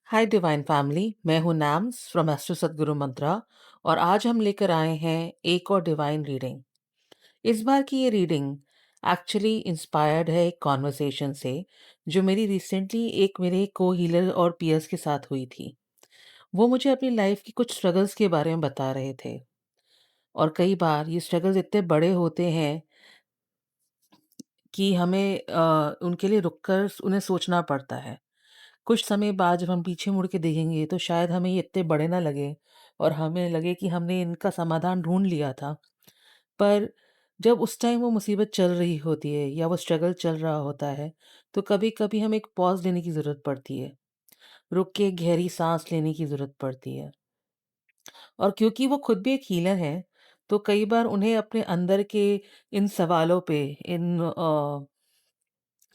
हाय divine family. मैं हूँ नैम्स from astro सदगुरु मंत्रा। और आज हम लेकर आए हैं एक और डिवाइन रीडिंग। इस बार की ये रीडिंग एक्चुअली इंस्पायर्ड है एक कॉन्वर्सेशन से जो मेरी रिसेंटली एक मेरे को हीलर और पीयर्स के साथ हुई थी। वो मुझे अपनी लाइफ की कुछ स्ट्रगल्स के बारे में बता रहे थे। और कई बार ये स्ट्रगल्स इतने बड़े होते हैं कि हमें उनके लिए रुककर उन्हें सोचना पड़ता है। कुछ समय बाद जब हम पीछे मुड़ के देखेंगे तो शायद हमें ये इतने बड़े ना लगे और हमें लगे कि हमने इनका समाधान ढूंढ लिया था। पर जब उस टाइम वो मुसीबत चल रही होती है या वो स्ट्रगल चल रहा होता है तो कभी कभी हमें एक पॉज लेने की ज़रूरत पड़ती है। रुक के गहरी सांस लेने की ज़रूरत पड़ती है। और क्योंकि वो खुद भी एक हीलर है तो कई बार उन्हें अपने अंदर के इन सवालों पे इन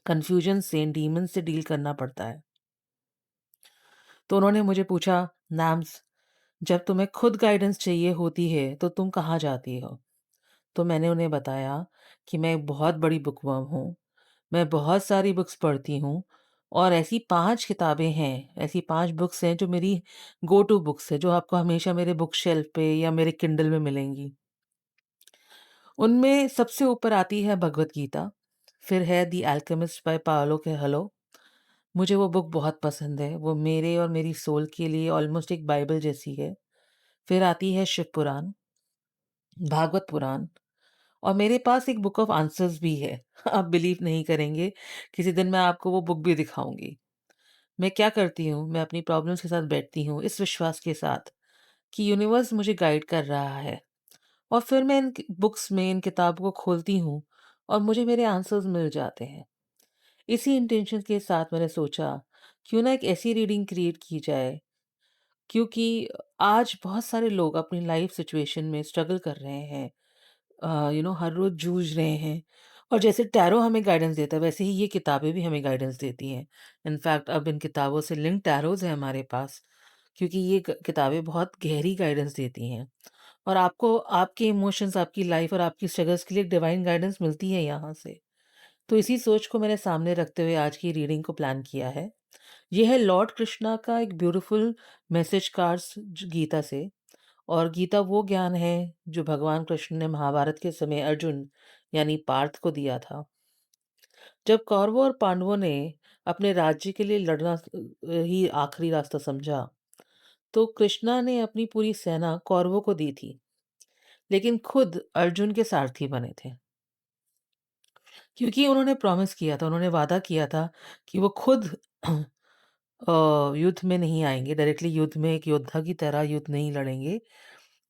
कन्फ्यूजन से इन डीमन से डील करना पड़ता है। तो उन्होंने मुझे पूछा, नैम्स, जब तुम्हें खुद गाइडेंस चाहिए होती है तो तुम कहाँ जाती हो? तो मैंने उन्हें बताया कि मैं एक बहुत बड़ी बुकवर्म हूँ। मैं बहुत सारी बुक्स पढ़ती हूँ और ऐसी 5 किताबें हैं, ऐसी 5 बुक्स हैं जो मेरी गो टू बुक्स हैं, जो आपको हमेशा मेरे बुक शेल्फ पे या मेरे किंडल में मिलेंगी। उनमें सबसे ऊपर आती है भगवद गीता, फिर है the alchemist by Paulo Coelho. मुझे वो बुक बहुत पसंद है, वो मेरे और मेरी सोल के लिए ऑलमोस्ट एक बाइबल जैसी है। फिर आती है शिव पुराण, भागवत पुराण, और मेरे पास एक बुक ऑफ आंसर्स भी है। आप बिलीव नहीं करेंगे, किसी दिन मैं आपको वो बुक भी दिखाऊँगी। मैं क्या करती हूँ, मैं अपनी प्रॉब्लम्स के साथ बैठती हूँ, इस विश्वास के साथ कि यूनिवर्स मुझे गाइड कर रहा है। और फिर मैं इन बुक्स में, इन किताबों को खोलती हूँ और मुझे मेरे आंसर्स मिल जाते हैं। इसी इंटेंशन के साथ मैंने सोचा, क्यों ना एक ऐसी रीडिंग क्रिएट की जाए, क्योंकि आज बहुत सारे लोग अपनी लाइफ सिचुएशन में स्ट्रगल कर रहे हैं। हर रोज जूझ रहे हैं। और जैसे टैरो हमें गाइडेंस देता है वैसे ही ये किताबें भी हमें गाइडेंस देती हैं। इनफैक्ट अब इन किताबों से लिंक टैरोज है हमारे पास, क्योंकि ये किताबें बहुत गहरी गाइडेंस देती हैं। और आपको आपके इमोशंस, आपकी लाइफ और आपकी स्ट्रगल्स के लिए डिवाइन गाइडेंस मिलती है यहाँ से। तो इसी सोच को मैंने सामने रखते हुए आज की रीडिंग को प्लान किया है। ये है लॉर्ड कृष्णा का एक ब्यूटीफुल मैसेज कार्ड्स गीता से। और गीता वो ज्ञान है जो भगवान कृष्ण ने महाभारत के समय अर्जुन यानी पार्थ को दिया था। जब कौरवों और पांडवों ने अपने राज्य के लिए लड़ना ही आखिरी रास्ता समझा तो कृष्णा ने अपनी पूरी सेना कौरवों को दी थी, लेकिन खुद अर्जुन के सारथी बने थे। क्योंकि उन्होंने प्रॉमिस किया था, उन्होंने वादा किया था कि वो खुद युद्ध में नहीं आएंगे, डायरेक्टली युद्ध में एक योद्धा की तरह युद्ध नहीं लड़ेंगे।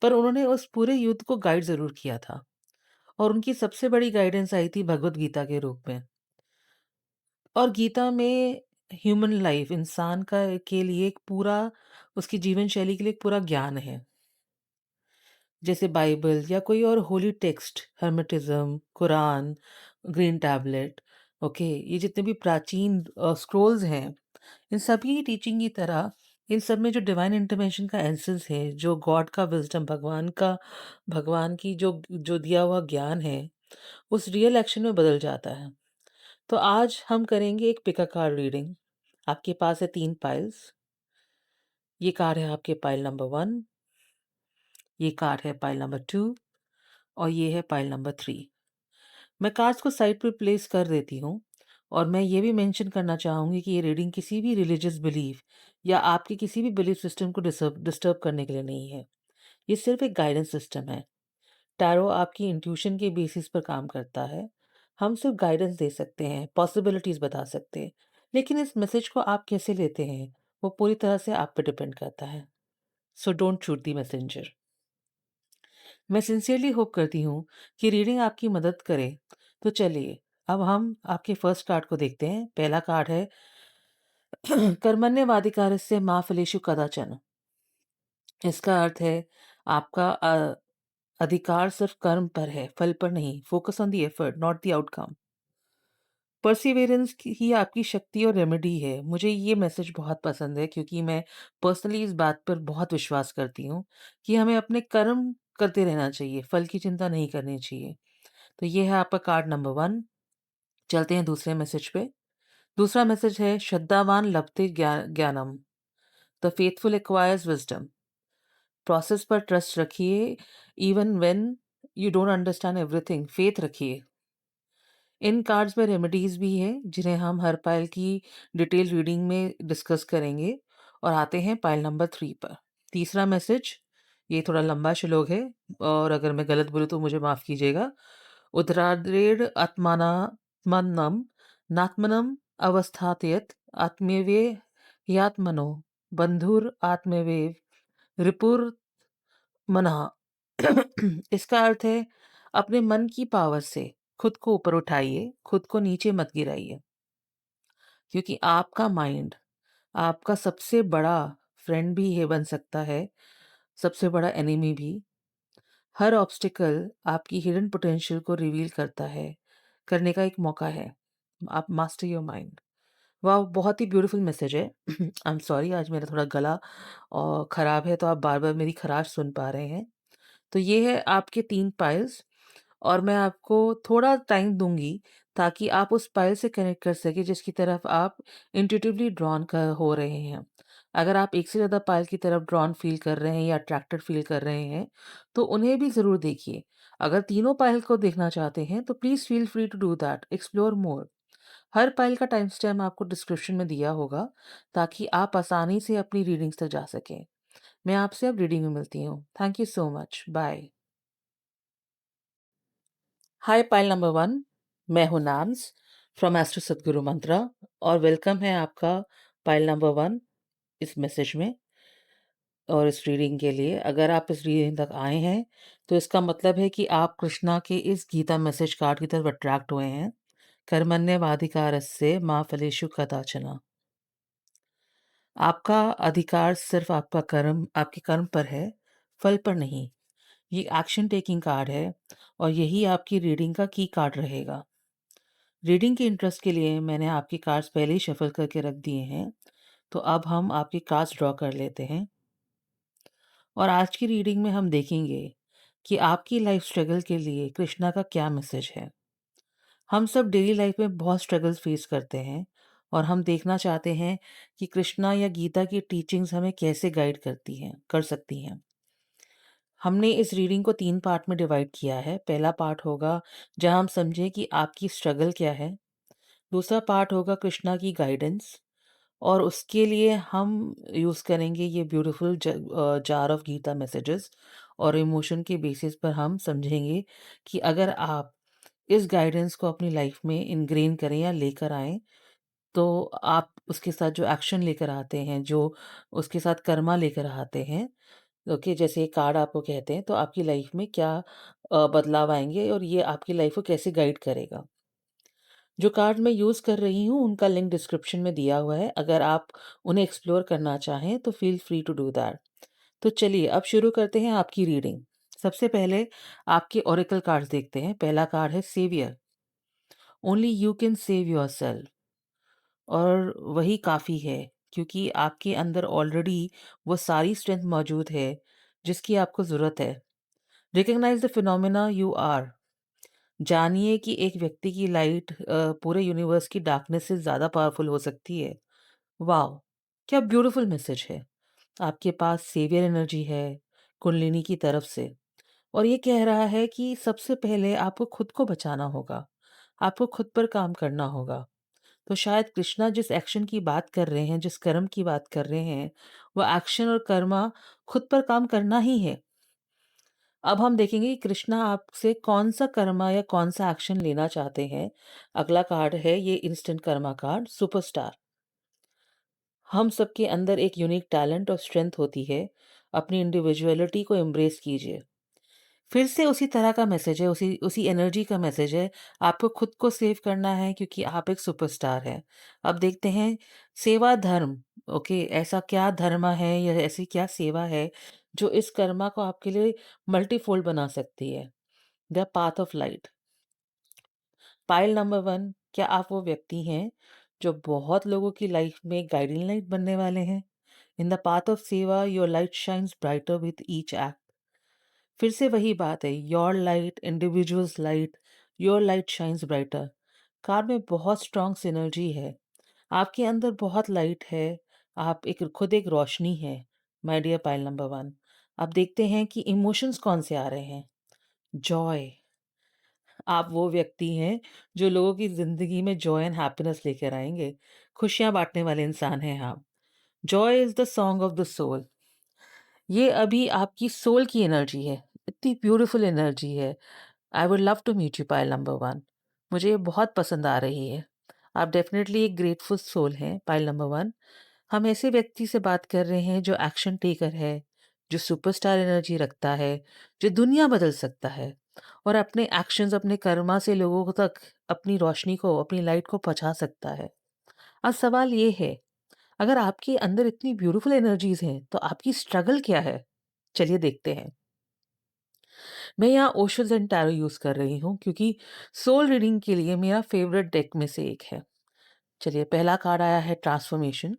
पर उन्होंने उस पूरे युद्ध को गाइड ज़रूर किया था। और उनकी सबसे बड़ी गाइडेंस आई थी भगवद गीता के रूप में। और गीता में ह्यूमन लाइफ, इंसान का के लिए एक पूरा, उसकी जीवन शैली के लिए एक पूरा ज्ञान है। जैसे बाइबल या कोई और holy text, hermeticism, Quran, green tablet, okay, ये जितने भी प्राचीन स्क्रोल्स हैं, इन सभी की टीचिंग की तरह इन सब में जो डिवाइन इंटरवेंशन का एसेंस है, जो गॉड का विजडम, भगवान की जो जो दिया हुआ ज्ञान है, उस रियल एक्शन में बदल जाता है। तो आज हम करेंगे एक पिका कार्ड रीडिंग। आपके पास है 3 पाइल्स। ये कार्ड है आपके पाइल नंबर 1, ये कार्ड है पाइल नंबर 2 और ये है पाइल नंबर 3। मैं कार्ड्स को साइड पर प्लेस कर देती हूँ। और मैं ये भी मेंशन करना चाहूँगी कि ये रीडिंग किसी भी रिलीजियस बिलीफ या आपके किसी भी बिलीफ सिस्टम को डिस्टर्ब करने के लिए नहीं है। ये सिर्फ एक गाइडेंस सिस्टम है। टैरो आपकी इंट्यूशन के बेसिस पर काम करता है। हम सिर्फ गाइडेंस दे सकते हैं, पॉसिबिलिटीज बता सकते हैं, लेकिन इस मैसेज को आप कैसे लेते हैं वो पूरी तरह से आप पे डिपेंड करता है। So don't shoot the messenger. मैं सिंसियरली होप करती हूँ कि रीडिंग आपकी मदद करे। तो चलिए, अब हम आपके फर्स्ट कार्ड को देखते हैं। पहला कार्ड है कर्मण्यवाधिकारस्य मा फलेषु कदाचन। इसका अर्थ है आपका अधिकार सिर्फ कर्म पर है, फल पर नहीं। Focus on the effort, not the outcome. Perseverance ही आपकी शक्ति और रेमेडी है। मुझे ये मैसेज बहुत पसंद है क्योंकि मैं पर्सनली इस बात पर बहुत विश्वास करती हूँ कि हमें अपने कर्म करते रहना चाहिए, फल की चिंता नहीं करनी चाहिए। तो ये है आपका कार्ड नंबर 1। चलते हैं दूसरे मैसेज पे। दूसरा मैसेज है श्रद्धावान लभते ज्ञानम। The faithful acquires wisdom. Process पर ट्रस्ट रखिए, even when you don't understand everything, faith रखिए। इन कार्ड्स में रेमेडीज भी हैं जिन्हें हम हर पाइल की डिटेल रीडिंग में डिस्कस करेंगे। और आते हैं पाइल नंबर 3 पर। तीसरा मैसेज, ये थोड़ा लंबा श्लोक है और अगर मैं गलत बोलूँ तो मुझे माफ कीजिएगा। उत्तराद्रेड आत्मानात्मनम नात्मनम अवस्थातयत आत्मेवे यात्मनो बंधुर आत्मवेव रिपुर मनः। इसका अर्थ है अपने मन की पावर से खुद को ऊपर उठाइए, खुद को नीचे मत गिराइए, क्योंकि आपका माइंड आपका सबसे बड़ा फ्रेंड भी है, बन सकता है सबसे बड़ा एनिमी भी। हर ऑब्स्टिकल आपकी हिडन पोटेंशियल को रिवील करता है, करने का एक मौका है। आप मास्टर योर माइंड। वाह, बहुत ही ब्यूटीफुल मैसेज है। आई एम सॉरी, आज मेरा थोड़ा गला और खराब है तो आप बार बार मेरी खराश सुन पा रहे हैं। तो ये है आपके 3 पाइल्स और मैं आपको थोड़ा टाइम दूँगी ताकि आप उस पाइल से कनेक्ट कर सकें जिसकी तरफ आप इंट्यूटिवली ड्रॉन कर हो रहे हैं। अगर आप एक से ज़्यादा पाइल की तरफ ड्रॉन फ़ील कर रहे हैं या अट्रैक्टेड फ़ील कर रहे हैं, तो उन्हें भी ज़रूर देखिए। अगर तीनों पाइल को देखना चाहते हैं तो please feel free to do that, explore more. हर पाइल का टाइम स्टैम्प आपको डिस्क्रिप्शन में दिया होगा ताकि आप आसानी से अपनी रीडिंग्स तक जा सकें। मैं आपसे अब रीडिंग में मिलती हूँ। Thank you so much. Bye. Hi pile number 1, मैं हूँ नाम्स फ्रॉम एस्ट्रो सद्गुरु मंत्रा और वेलकम है आपका पाइल नंबर 1 इस मैसेज में और इस रीडिंग के लिए। अगर आप इस रीडिंग तक आए हैं तो इसका मतलब है कि आप कृष्णा के इस गीता मैसेज कार्ड की तरफ अट्रैक्ट हुए हैं। कर्मण्यवाधिकारस्य मा फलेषु कदाचन। आपका अधिकार सिर्फ आपके कर्म पर है, फल पर नहीं। ये एक्शन टेकिंग कार्ड है और यही आपकी रीडिंग का की कार्ड रहेगा। रीडिंग के इंटरेस्ट के लिए मैंने आपकी कार्ड्स पहले ही शफल करके रख दिए हैं, तो अब हम आपकी कार्ड्स ड्रॉ कर लेते हैं। और आज की रीडिंग में हम देखेंगे कि आपकी लाइफ स्ट्रगल के लिए कृष्णा का क्या मैसेज है। हम सब डेली लाइफ में बहुत स्ट्रगल्स फेस करते हैं और हम देखना चाहते हैं कि कृष्णा या गीता की टीचिंग्स हमें कैसे गाइड कर सकती हैं। हमने इस रीडिंग को 3 पार्ट में डिवाइड किया है। पहला पार्ट होगा जहां हम समझें कि आपकी स्ट्रगल क्या है। दूसरा पार्ट होगा कृष्णा की गाइडेंस और उसके लिए हम यूज़ करेंगे ये beautiful jar of Gita messages और इमोशन के बेसिस पर हम समझेंगे कि अगर आप इस गाइडेंस को अपनी लाइफ में इनग्रेन करें या लेकर आएँ, तो आप उसके साथ जो एक्शन लेकर आते हैं, जो उसके साथ कर्मा लेकर आते हैं, ओके, जैसे कार्ड आपको कहते हैं, तो आपकी लाइफ में क्या बदलाव आएँगे और ये आपकी लाइफ को कैसे गाइड करेगा। जो कार्ड मैं यूज़ कर रही हूँ, उनका लिंक डिस्क्रिप्शन में दिया हुआ है। अगर आप उन्हें एक्सप्लोर करना चाहें, तो feel free to do that. तो चलिए, अब शुरू करते हैं आपकी रीडिंग। सबसे पहले आपके ओरेकल कार्ड्स देखते हैं। पहला कार्ड है saviour. Only you can save yourself. और वही काफ़ी है, क्योंकि आपके अंदर ऑलरेडी वो सारी स्ट्रेंथ मौजूद है, जिसकी आपको ज़रूरत है। Recognize the phenomena you are. जानिए कि एक व्यक्ति की लाइट पूरे यूनिवर्स की डार्कनेस से ज़्यादा पावरफुल हो सकती है। वॉव! क्या ब्यूटीफुल मैसेज है। आपके पास सेवियर एनर्जी है, कुंडलिनी की तरफ से और ये कह रहा है कि सबसे पहले आपको खुद को बचाना होगा। आपको खुद पर काम करना होगा। तो शायद कृष्णा जिस एक्शन की बात कर रहे हैं, जिस कर्म की बात कर रहे हैं, वो एक्शन और कर्मा खुद पर काम करना ही है। अब हम देखेंगे कि कृष्णा आपसे कौन-सा कर्मा या कौन-सा एक्शन लेना चाहते हैं। अगला कार्ड है ये इंस्टेंट कर्मा कार्ड, सुपरस्टार। हम सबके अंदर एक यूनिक टैलेंट और स्ट्रेंथ होती है। अपनी इंडिविजुअलिटी को एम्ब्रेस कीजिए। फिर से उसी तरह का मैसेज है, उसी उसी एनर्जी का मैसेज है। आपको खुद को सेव करना है क्योंकि आप एक सुपरस्टार हैं। अब देखते हैं सेवा धर्म, ओके, ऐसा क्या धर्म है या ऐसी क्या सेवा है जो इस कर्मा को आपके लिए मल्टीफोल्ड बना सकती है। The path of light. Pile number 1, क्या आप वो व्यक्ति हैं जो बहुत लोगों की लाइफ में गाइडिंग लाइट बनने वाले हैं? इन द पाथ ऑफ सेवा your light shines brighter with each act. फिर से वही बात है, your light, individuals light, your light shines brighter. Card में बहुत स्ट्रांग सिनर्जी है। आपके अंदर बहुत लाइट है, आप एक खुद एक रोशनी है, माय डियर पाइल नंबर 1। आप देखते हैं कि इमोशंस कौन से आ रहे हैं? जॉय। आप वो व्यक्ति हैं जो लोगों की ज़िंदगी में जॉय एंड हैप्पीनेस लेकर आएँगे। खुशियाँ बाँटने वाले इंसान हैं आप। Joy is the song of the soul. ये अभी आपकी सोल की एनर्जी है। इतनी ब्यूटीफुल एनर्जी है। I would love to meet you pile number 1। मुझे ये बहुत पसंद आ रही है। आप डेफ़िनेटली एक ग्रेटफुल सोल हैं, पाइल नंबर 1। हम ऐसे व्यक्ति से बात कर रहे हैं जो एक्शन टेकर है, जो सुपरस्टार एनर्जी रखता है, जो दुनिया बदल सकता है और अपने एक्शंस, अपने कर्मा से लोगों तक अपनी रोशनी को, अपनी लाइट को पहुँचा सकता है। अब सवाल ये है, अगर आपके अंदर इतनी ब्यूटीफुल एनर्जीज़ हैं, तो आपकी स्ट्रगल क्या है? चलिए देखते हैं। मैं यहाँ ओशोज़ एंड टैरो यूज़ कर रही हूँ क्योंकि सोल रीडिंग के लिए मेरा फ़ेवरेट डेक में से एक है। चलिए, पहला कार्ड आया है ट्रांसफ़ॉर्मेशन,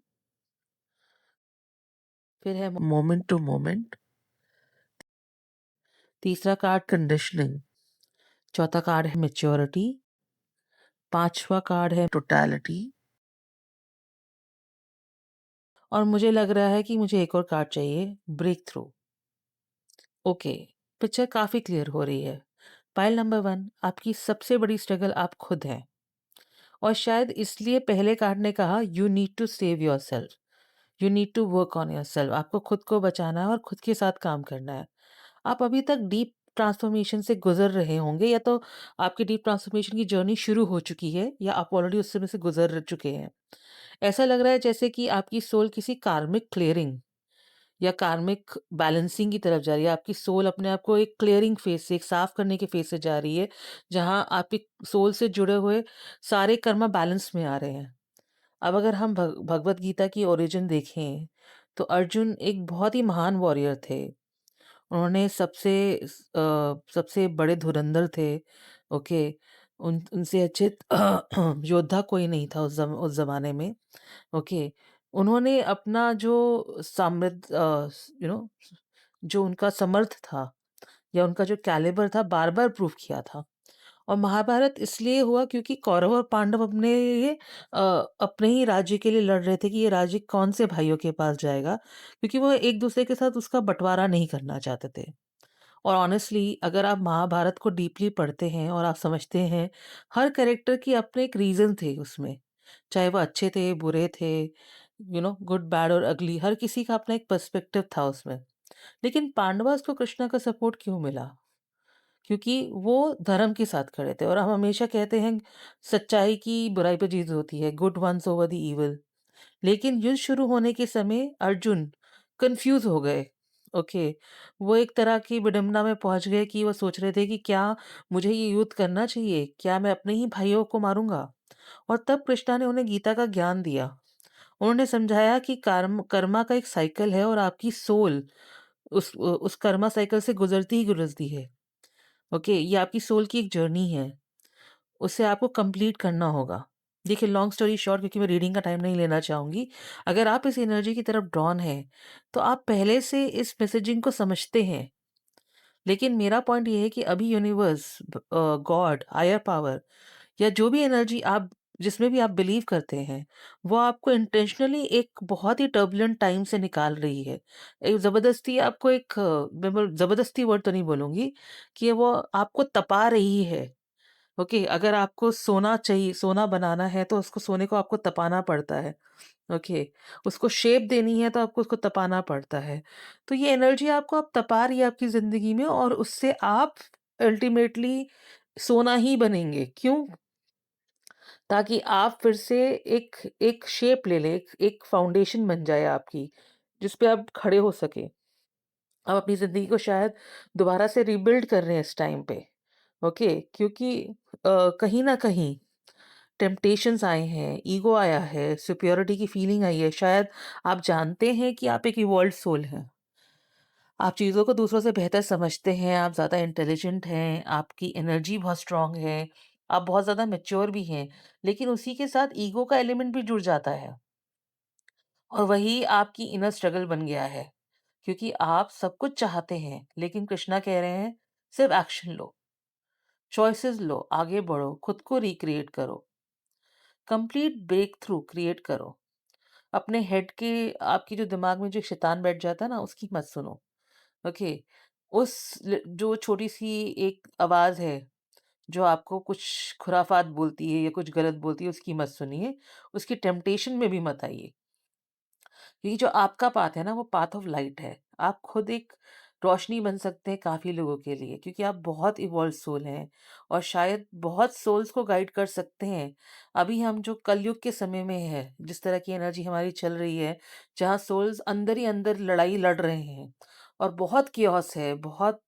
फिर है मोमेंट टू मोमेंट, तीसरा कार्ड कंडीशनिंग, चौथा कार्ड है मैच्योरिटी, पाँचवाँ कार्ड है टोटैलिटी और मुझे लग रहा है कि मुझे एक और कार्ड चाहिए, ब्रेक थ्रू। ओके, पिक्चर काफ़ी क्लियर हो रही है। पाइल नंबर 1, आपकी सबसे बड़ी स्ट्रगल आप खुद हैं और शायद इसलिए पहले कार्ड ने कहा you need to save yourself, you need to work on yourself. आपको खुद को बचाना है और खुद के साथ काम करना है। आप अभी तक डीप ट्रांसफॉर्मेशन से गुज़र रहे होंगे या तो आपकी डीप ट्रांसफॉर्मेशन की जर्नी शुरू हो चुकी है या आप ऑलरेडी उस समय से गुज़र चुके हैं। ऐसा लग रहा है जैसे कि आपकी सोल किसी कार्मिक क्लीयरिंग या कार्मिक बैलेंसिंग की तरफ जा रही है। आपकी सोल अपने आप को एक क्लीयरिंग फेज़ से, एक साफ करने के फेज़ से जा रही है, जहाँ आपकी सोल से जुड़े हुए सारे कर्म बैलेंस में आ रहे हैं। अब अगर हम भगवद गीता की ओरिजिन देखें, तो अर्जुन एक बहुत ही महान वॉरियर थे। उन्होंने सबसे बड़े धुरंधर थे, ओके। उनसे अच्छे योद्धा कोई नहीं था उस ज़माने में, ओके। उन्होंने अपना जो यू नो जो उनका समर्थ था या उनका जो कैलिबर था बार-बार प्रूव किया था। और महाभारत इसलिए हुआ क्योंकि कौरव और पांडव अपने ही राज्य के लिए लड़ रहे थे कि ये राज्य कौन से भाइयों के पास जाएगा, क्योंकि वो एक-दूसरे के साथ उसका बँटवारा नहीं करना चाहते थे। और ऑनेस्टली अगर आप महाभारत को डीपली पढ़ते हैं और आप समझते हैं, हर कैरेक्टर की अपने एक रीज़न थे उसमें। चाहे वो अच्छे थे, बुरे थे, गुड, बैड और अगली, हर किसी का अपना एक पर्सपेक्टिव था उसमें। लेकिन पांडवास को कृष्णा का सपोर्ट क्यों मिला? क्योंकि वो धर्म के साथ खड़े थे और हम हमेशा कहते हैं सच्चाई की बुराई पे जीत होती है, good wins over the evil. लेकिन युद्ध शुरू होने के समय अर्जुन कंफ्यूज हो गए, ओके। वो एक तरह की विडंबना में पहुंच गए कि वो सोच रहे थे कि क्या मुझे ये युद्ध करना चाहिए, क्या मैं अपने ही भाइयों को मारूंगा। और तब कृष्णा ने उन्हें गीता का ज्ञान दिया। उन्होंने समझाया कि कर्मा का एक साइकिल है और आपकी सोल उस कर्मा साइकिल से गुजरती ही गुजरती है, ओके। ये आपकी सोल की एक जर्नी है, उसे आपको कंप्लीट करना होगा। देखिए, लॉन्ग स्टोरी शॉर्ट, क्योंकि मैं रीडिंग का टाइम नहीं लेना चाहूँगी। अगर आप इस एनर्जी की तरफ ड्रॉन हैं, तो आप पहले से इस मैसेजिंग को समझते हैं। लेकिन मेरा पॉइंट ये है कि अभी यूनिवर्स, गॉड, हायर पावर या जो भी एनर्जी आप जिसमें भी आप बिलीव करते हैं, वो आपको इंटेंशनली एक बहुत ही टर्बुलेंट टाइम से निकाल रही है। एक ज़बरदस्ती आपको ज़बरदस्ती वर्ड तो नहीं बोलूँगी कि वो आपको तपा रही है। ओके, अगर आपको सोना चाहिए, सोना बनाना है तो उसको, सोने को आपको तपाना पड़ता है। ओके, उसको शेप देनी है तो आपको उसको तपाना पड़ता है। तो ये एनर्जी आपको अब तपा रही है आपकी ज़िंदगी में और उससे आप अल्टीमेटली सोना ही बनेंगे। क्यों? ताकि आप फिर से एक एक शेप ले लें, एक फाउंडेशन बन जाए आपकी, जिस पे आप खड़े हो सकें। आप अपनी ज़िंदगी को शायद दोबारा से रीबिल्ड कर रहे हैं इस टाइम पे, ओके। क्योंकि कहीं न कहीं टेम्पटेशंस आए हैं, ईगो आया है, सुपीरियॉरिटी की फीलिंग आई है। शायद आप जानते हैं कि आप एक इवॉल्व्ड सोल हैं। आप चीज़ों को दूसरों से बेहतर समझते हैं, आप ज़्यादा इंटेलिजेंट हैं, आपकी एनर्जी बहुत स्ट्रॉन्ग है, आप बहुत ज़्यादा मैच्योर भी हैं। लेकिन उसी के साथ ईगो का एलिमेंट भी जुड़ जाता है और वही आपकी इनर स्ट्रगल बन गया है। क्योंकि आप सब कुछ चाहते हैं, लेकिन कृष्णा कह रहे हैं सिर्फ एक्शन लो, चॉइसेस लो, आगे बढ़ो, खुद को रिक्रिएट करो, कंप्लीट ब्रेक थ्रू क्रिएट करो। अपने हेड के आपकी जो दिमाग में जो शैतान बैठ जाता है ना, उसकी मत सुनो, ओके? जो छोटी-सी एक आवाज़ है, जो आपको कुछ खुराफात बोलती है या कुछ गलत बोलती है, उसकी मत सुनिए, उसकी टेम्पटेशन में भी मत आइए। ये जो आपका पाथ है ना, वो पाथ ऑफ लाइट है। आप खुद एक रोशनी बन सकते हैं काफ़ी लोगों के लिए, क्योंकि आप बहुत इवॉल्व सोल हैं और शायद बहुत सोल्स को गाइड कर सकते हैं। अभी हम जो कलयुग के समय में हैं, जिस तरह की एनर्जी हमारी चल रही है, जहाँ सोल्स अंदर ही अंदर लड़ाई लड़ रहे हैं और बहुत कियोस है, बहुत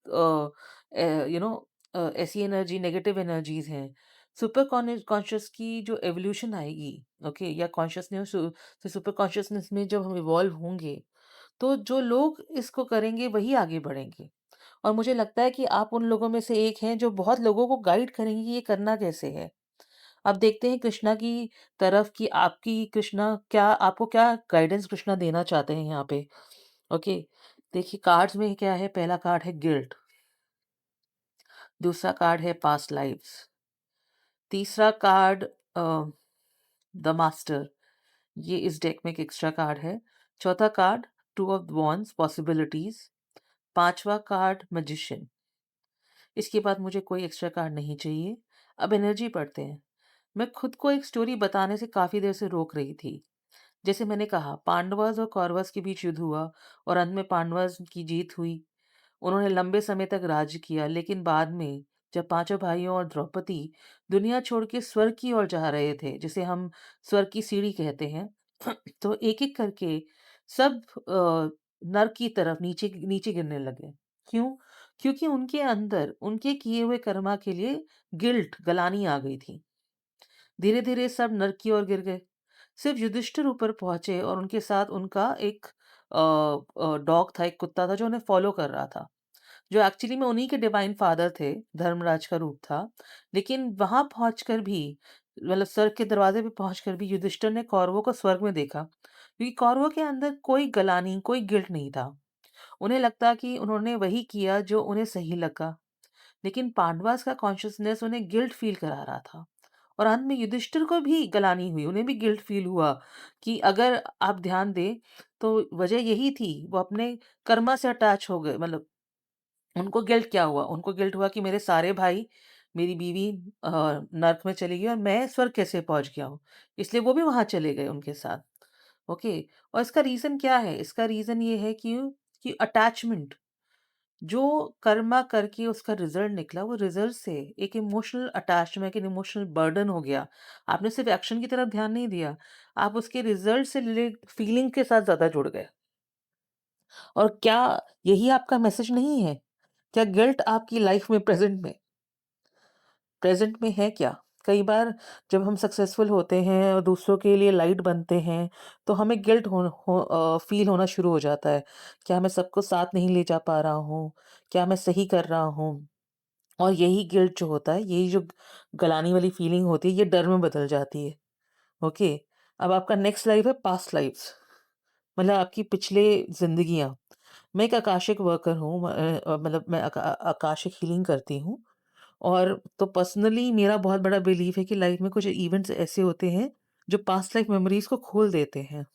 ऐसी एनर्जी, नेगेटिव एनर्जीज़ हैं। सुपर कॉन्शियस की जो एवोल्यूशन आएगी, ओके, या कॉन्शियसनेस तो सुपर कॉन्शियसनेस में जब हम इवॉल्व होंगे, तो जो लोग इसको करेंगे वही आगे बढ़ेंगे। और मुझे लगता है कि आप उन लोगों में से एक हैं जो बहुत लोगों को गाइड करेंगे कि ये करना कैसे है। अब देखते हैं कृष्णा की तरफ कि आपकी कृष्णा क्या आपको क्या गाइडेंस कृष्णा देना चाहते हैं यहाँ पे। ओके, देखिए कार्ड्स में क्या है, पहला कार्ड है गिल्ट, दूसरा कार्ड है पास्ट लाइव्स, तीसरा कार्ड द मास्टर, ये इस डेक में एक एक्स्ट्रा कार्ड है। चौथा card two of wands possibilities, पांचवा कार्ड मैजिशियन। इसके बाद मुझे कोई एक्स्ट्रा कार्ड नहीं चाहिए। अब एनर्जी पढ़ते हैं। मैं खुद को एक स्टोरी बताने से काफी देर से रोक रही थी। जैसे मैंने कहा, पांडवस और कौरवस के बीच युद्ध हुआ और अंत में पांडवस की जीत हुई। उन्होंने लंबे समय तक राज्य किया, लेकिन बाद में जब पांचों भाइयों और द्रौपदी दुनिया छोड़ के स्वर्ग की ओर जा रहे थे, जिसे हम स्वर्ग की सीढ़ी कहते हैं, तो एक-एक करके सब नर्क की तरफ नीचे नीचे गिरने लगे। क्यों? क्योंकि उनके अंदर उनके किए हुए कर्मा के लिए गिल्ट, ग्लानि आ गई थी। धीरे-धीरे सब नर्क की ओर गिर गए। सिर्फ युधिष्ठिर ऊपर पहुंचे और उनके साथ उनका एक डॉग था, एक कुत्ता था जो उन्हें फॉलो कर रहा था, जो एक्चुअली में उन्हीं के डिवाइन फादर थे, धर्मराज का रूप था। लेकिन वहां पहुंचकर भी, मतलब स्वर्ग के दरवाजे पे पहुंचकर भी, युधिष्ठिर ने कौरवों को स्वर्ग में देखा, क्योंकि कौरवों के अंदर कोई गलानी, कोई गिल्ट नहीं था। उन्हें लगता कि उन्होंने वही किया जो उन्हें सही लगा। लेकिन पांडवास का कॉन्शियसनेस उन्हें गिल्ट फील करा रहा था। और अंत में युधिष्ठिर को भी ग्लानि हुई, उन्हें भी गिल्ट फील हुआ कि अगर आप ध्यान दें, तो वजह यही थी, वो अपने कर्मा से अटैच हो गए। मतलब उनको गिल्ट क्या हुआ? उनको गिल्ट हुआ कि मेरे सारे भाई, मेरी बीवी नर्क में चली गई और मैं स्वर्ग कैसे पहुँच गया हूँ? इसलिए वो भी वहाँ चले गए उनके साथ। ओके, और इसका रीज़न क्या है? इसका रीज़न ये है कि अटैचमेंट, जो कर्मा करके उसका रिज़ल्ट निकला, वो रिज़ल्ट से एक इमोशनल अटैचमेंट, एक इमोशनल बर्डन हो गया। आपने सिर्फ़ एक्शन की तरफ ध्यान नहीं दिया, आप उसके रिज़ल्ट से रिलेट फीलिंग के साथ ज़्यादा जुड़ गए। और क्या यही आपका मैसेज नहीं है? क्या गिल्ट आपकी लाइफ में प्रेज़ेंट में है क्या? कई बार जब हम सक्सेसफुल होते हैं और दूसरों के लिए लाइट बनते हैं, तो हमें गिल्ट फ़ील होना शुरू हो जाता है। क्या मैं सबको साथ नहीं ले जा पा रहा हूँ? क्या मैं सही कर रहा हूँ? और यही गिल्ट जो होता है, यही जो गलानी वाली फ़ीलिंग होती है, ये डर में बदल जाती है। ओके? अब आपका नेक्स्ट लाइफ़ है पास्ट लाइफ़्स, मतलब आपकी पिछले ज़िंदगियाँ। मैं एक आकाशिक वर्कर हूँ, मतलब मैं आकाशिक हीलिंग करती हूँ। और तो पर्सनली मेरा बहुत बड़ा बिलीफ है कि लाइफ में कुछ इवेंट्स ऐसे होते हैं जो पास्ट लाइफ मेमोरीज को खोल देते हैं।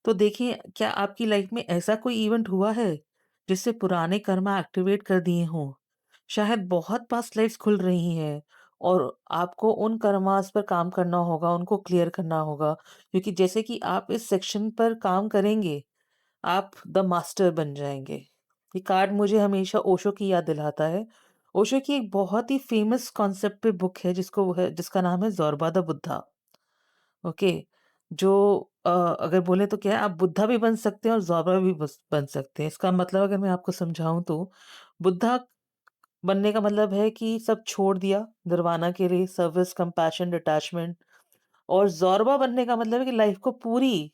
तो देखिए, क्या आपकी लाइफ में ऐसा कोई इवेंट हुआ है जिससे पुराने कर्मा एक्टिवेट कर दिए हों? शायद बहुत पास्ट लाइफ्स खुल रही हैं और आपको उन कर्मास पर काम करना होगा, उनको क्लियर करना होगा, क्योंकि जैसे कि आप इस सेक्शन पर काम करेंगे, आप द मास्टर बन जाएँगे। ये कार्ड मुझे हमेशा ओशो की याद दिलाता है। ओशो की एक बहुत ही फ़ेमस कॉन्सेप्ट पे बुक है, जिसका नाम है ज़ोरबा द बुद्धा। ओके? जो अगर बोले तो क्या है, आप बुद्धा भी बन सकते हैं और ज़ोरबा भी बन सकते हैं। इसका मतलब अगर मैं आपको समझाऊँ तो, बुद्धा बनने का मतलब है कि सब छोड़ दिया निर्वाणा के लिए, सर्विस, कंपैशन, डिटैचमेंट। और ज़ोरबा बनने का मतलब है कि लाइफ़ को पूरी,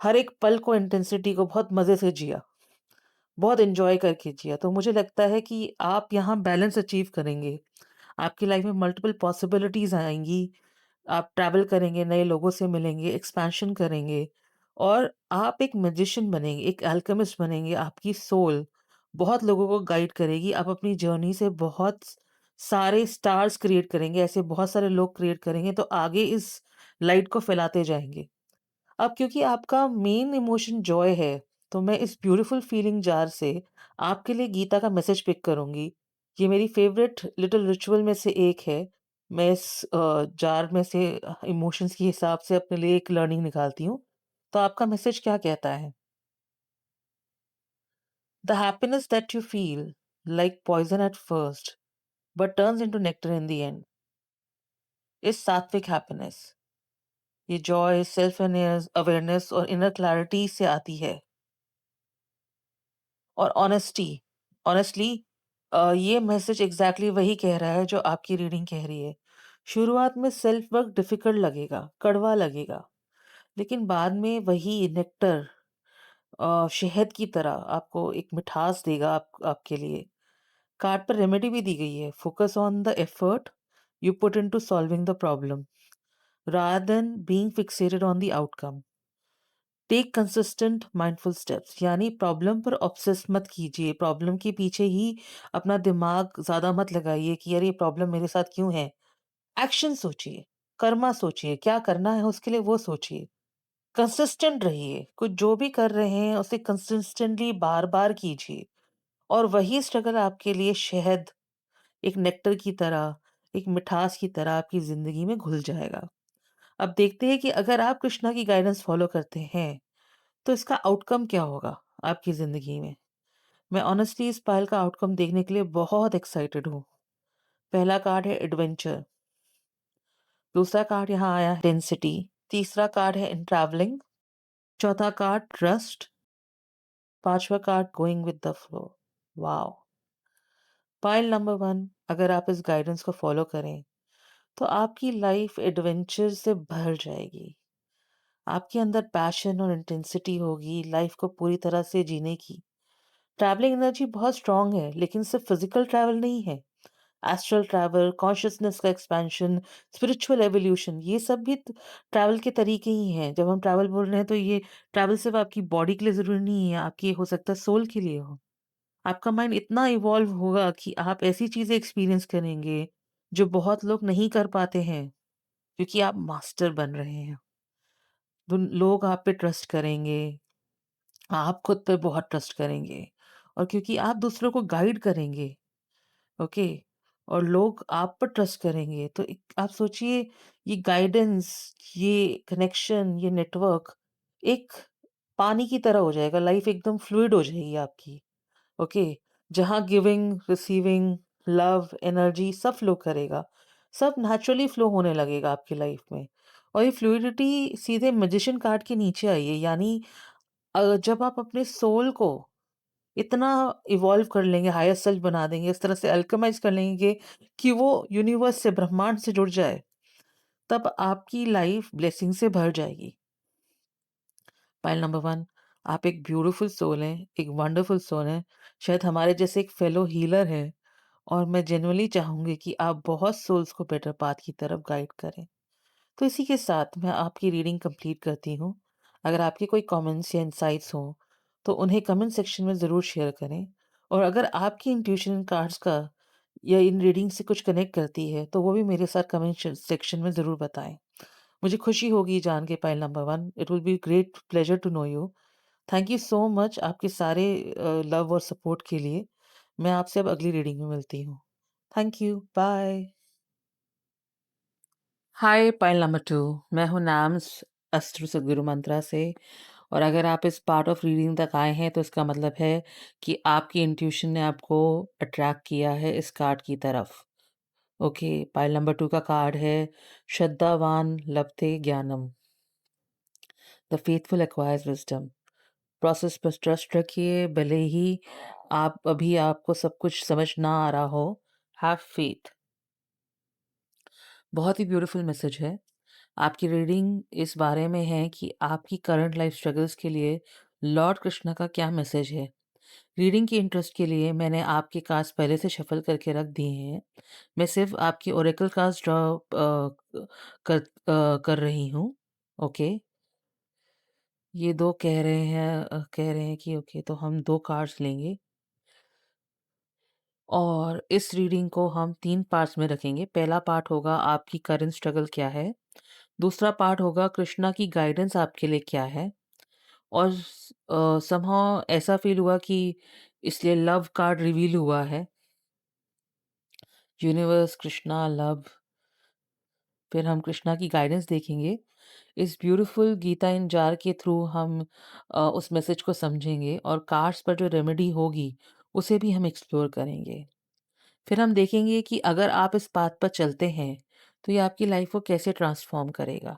हर एक पल को, इंटेंसिटी को बहुत मज़े से जिया। बहुत एन्जॉय करके जिया। तो मुझे लगता है कि आप यहाँ बैलेंस अचीव करेंगे। आपकी लाइफ में मल्टीपल पॉसिबिलिटीज़ आएँगी। आप ट्रैवल करेंगे, नए लोगों से मिलेंगे, एक्सपेंशन करेंगे और आप एक मैजिशियन बनेंगे, एक अल्केमिस्ट बनेंगे। आपकी सोल बहुत लोगों को गाइड करेगी। आप अपनी जर्नी से बहुत सारे स्टार्स क्रिएट करेंगे, ऐसे बहुत सारे लोग क्रिएट करेंगे, तो आगे इस लाइट को फैलाते जाएँगे। अब क्योंकि आपका मेन इमोशन जॉय है, तो मैं इस ब्यूटीफुल फीलिंग जार से आपके लिए गीता का मैसेज पिक करूँगी। ये मेरी फेवरेट लिटिल रिचुअल में से एक है। मैं इस जार में से इमोशंस के हिसाब से अपने लिए एक लर्निंग निकालती हूँ। तो आपका मैसेज क्या कहता है? The happiness that you feel, like poison at first, but turns into nectar in the end, is सात्विक हैप्पीनेस। ये जॉय, सेल्फ अवेयरनेस और इनर क्लैरिटी से आती है। और ऑनेस्टली ये मैसेज एग्जैक्टली वही कह रहा है जो आपकी रीडिंग कह रही है। शुरुआत में सेल्फ वर्क डिफिकल्ट लगेगा, कड़वा लगेगा, लेकिन बाद में वही नेक्टर, शहद की तरह आपको एक मिठास देगा आपके लिए। कार्ड पर रेमेडी भी दी गई है। Focus on the effort you put into solving the problem rather than being fixated on the outcome. Take consistent mindful steps, यानी प्रॉब्लम पर ऑब्सेस मत कीजिए, प्रॉब्लम के पीछे ही अपना दिमाग ज्यादा मत लगाइए कि यार ये प्रॉब्लम मेरे साथ क्यों है। एक्शन सोचिए, कर्मा सोचिए, क्या करना है उसके लिए वो सोचिए। कंसिस्टेंट रहिए, कुछ जो भी कर रहे हैं उसे कंसिस्टेंटली बार बार कीजिए, और वही स्ट्रगल आपके लिए शहद, एक नेक्टर की तरह, एक मिठास की तरह आपकी जिंदगी में घुल जाएगा। अब देखते हैं कि अगर आप कृष्णा की गाइडेंस फॉलो करते हैं तो इसका आउटकम क्या होगा आपकी ज़िंदगी में? मैं ऑनेस्टली इस पायल का आउटकम देखने के लिए बहुत एक्साइटेड हूँ। पहला कार्ड है एडवेंचर, दूसरा कार्ड यहाँ आया है डेंसिटी, तीसरा कार्ड है इन ट्रैवलिंग, चौथा कार्ड ट्रस्ट, पांचवा card going with the flow. Wow! Pile number 1, अगर आप इस गाइडेंस को फॉलो करें, तो आपकी लाइफ एडवेंचर से भर जाएगी। आपके अंदर पैशन और इंटेंसिटी होगी लाइफ को पूरी तरह से जीने की। ट्रैवलिंग एनर्जी बहुत स्ट्रांग है, लेकिन सिर्फ फिजिकल ट्रैवल नहीं है। एस्ट्रल ट्रैवल, कॉन्शियसनेस का एक्सपेंशन, स्पिरिचुअल एवोल्यूशन, ये सब भी ट्रैवल के तरीके ही हैं। जब हम ट्रैवल बोल रहे हैं तो ये ट्रैवल सिर्फ आपकी बॉडी के लिए जरूरी नहीं है, आपकी हो सकता है सोल के लिए हो। आपका माइंड इतना इवॉल्व होगा कि आप ऐसी चीजें एक्सपीरियंस करेंगे जो बहुत लोग नहीं कर पाते हैं, क्योंकि आप मास्टर बन रहे हैं। लोग आप पे ट्रस्ट करेंगे, आप खुद पे बहुत ट्रस्ट करेंगे, और क्योंकि आप दूसरों को गाइड करेंगे, ओके, और लोग आप पर ट्रस्ट करेंगे, तो आप सोचिए, ये गाइडेंस, ये कनेक्शन, ये नेटवर्क एक पानी की तरह हो जाएगा। लाइफ एकदम फ्लूइड हो जाएगी आपकी। ओके, जहाँ गिविंग, रिसीविंग, लव, एनर्जी सब फ्लो करेगा, सब नेचुरली फ्लो होने लगेगा आपकी लाइफ में। और ये फ्लूइडिटी सीधे मैजिशियन कार्ड के नीचे आई है, यानी जब आप अपने सोल को इतना इवॉल्व कर लेंगे, हायर सेल्फ बना देंगे, इस तरह से अल्केमाइज कर लेंगे कि वो यूनिवर्स से, ब्रह्मांड से जुड़ जाए, तब आपकी लाइफ ब्लेसिंग से भर जाएगी। पाइल नंबर 1, आप एक ब्यूटीफुल सोल हैं, एक वंडरफुल सोल हैं, शायद हमारे जैसे एक फेलो हीलर है, और मैं जेन्युइनली चाहूंगी कि आप बहुत सोल्स को बेटर पाथ की तरफ गाइड करें। तो इसी के साथ मैं आपकी रीडिंग कंप्लीट करती हूँ। अगर आपके कोई कमेंट्स या इंसाइट्स हों, तो उन्हें कमेंट सेक्शन में ज़रूर शेयर करें। और अगर आपकी इंट्यूशन इन कार्ड्स का या इन रीडिंग से कुछ कनेक्ट करती है, तो वो भी मेरे साथ कमेंट सेक्शन में ज़रूर बताएं। मुझे खुशी होगी जान के pile number 1, it will be great pleasure to know you. Thank you so much आपके सारे लव और सपोर्ट के लिए। मैं आपसे अब अगली रीडिंग में मिलती हूँ। Thank you, bye. Hi pile number 2, मैं हूँ नाम्स अस्त्र सदगुरु मंत्रा से। और अगर आप इस पार्ट ऑफ रीडिंग तक आए हैं, तो इसका मतलब है कि आपकी इंट्यूशन ने आपको अट्रैक्ट किया है इस कार्ड की तरफ। ओके, पाइल नंबर 2 का कार्ड है श्रद्धावान लभते ज्ञानम, the faithful acquires wisdom. Process पर ट्रस्ट रखिए, भले ही अभी आपको सब कुछ समझ ना आ रहा हो। Have faith. बहुत ही ब्यूटीफुल मैसेज है। आपकी रीडिंग इस बारे में है कि आपकी करंट लाइफ स्ट्रगल्स के लिए लॉर्ड कृष्णा का क्या मैसेज है। रीडिंग की इंटरेस्ट के लिए मैंने आपके कार्ड्स पहले से शफल करके रख दिए हैं। मैं सिर्फ आपकी ओरेकल कार्ड्स ड्रॉ कर रही हूँ। ओके, ये दो कह रहे हैं कि ओके, तो हम दो कार्ड्स लेंगे और इस रीडिंग को हम 3 पार्ट्स में रखेंगे। पहला पार्ट होगा आपकी करंट स्ट्रगल क्या है, दूसरा पार्ट होगा कृष्णा की गाइडेंस आपके लिए क्या है? और समहाउ ऐसा फ़ील हुआ कि इसलिए लव कार्ड रिवील हुआ है। यूनिवर्स, कृष्णा, लव, फिर हम कृष्णा की गाइडेंस देखेंगे। इस ब्यूटीफुल गीता इन जार के थ्रू हम उस मैसेज को समझेंगे और कार्ड्स पर जो रेमेडी होगी, उसे भी हम एक्सप्लोर करेंगे। फिर हम देखेंगे कि अगर आप इस पाथ पर चलते हैं, तो ये आपकी लाइफ़ को कैसे ट्रांसफ़ॉर्म करेगा।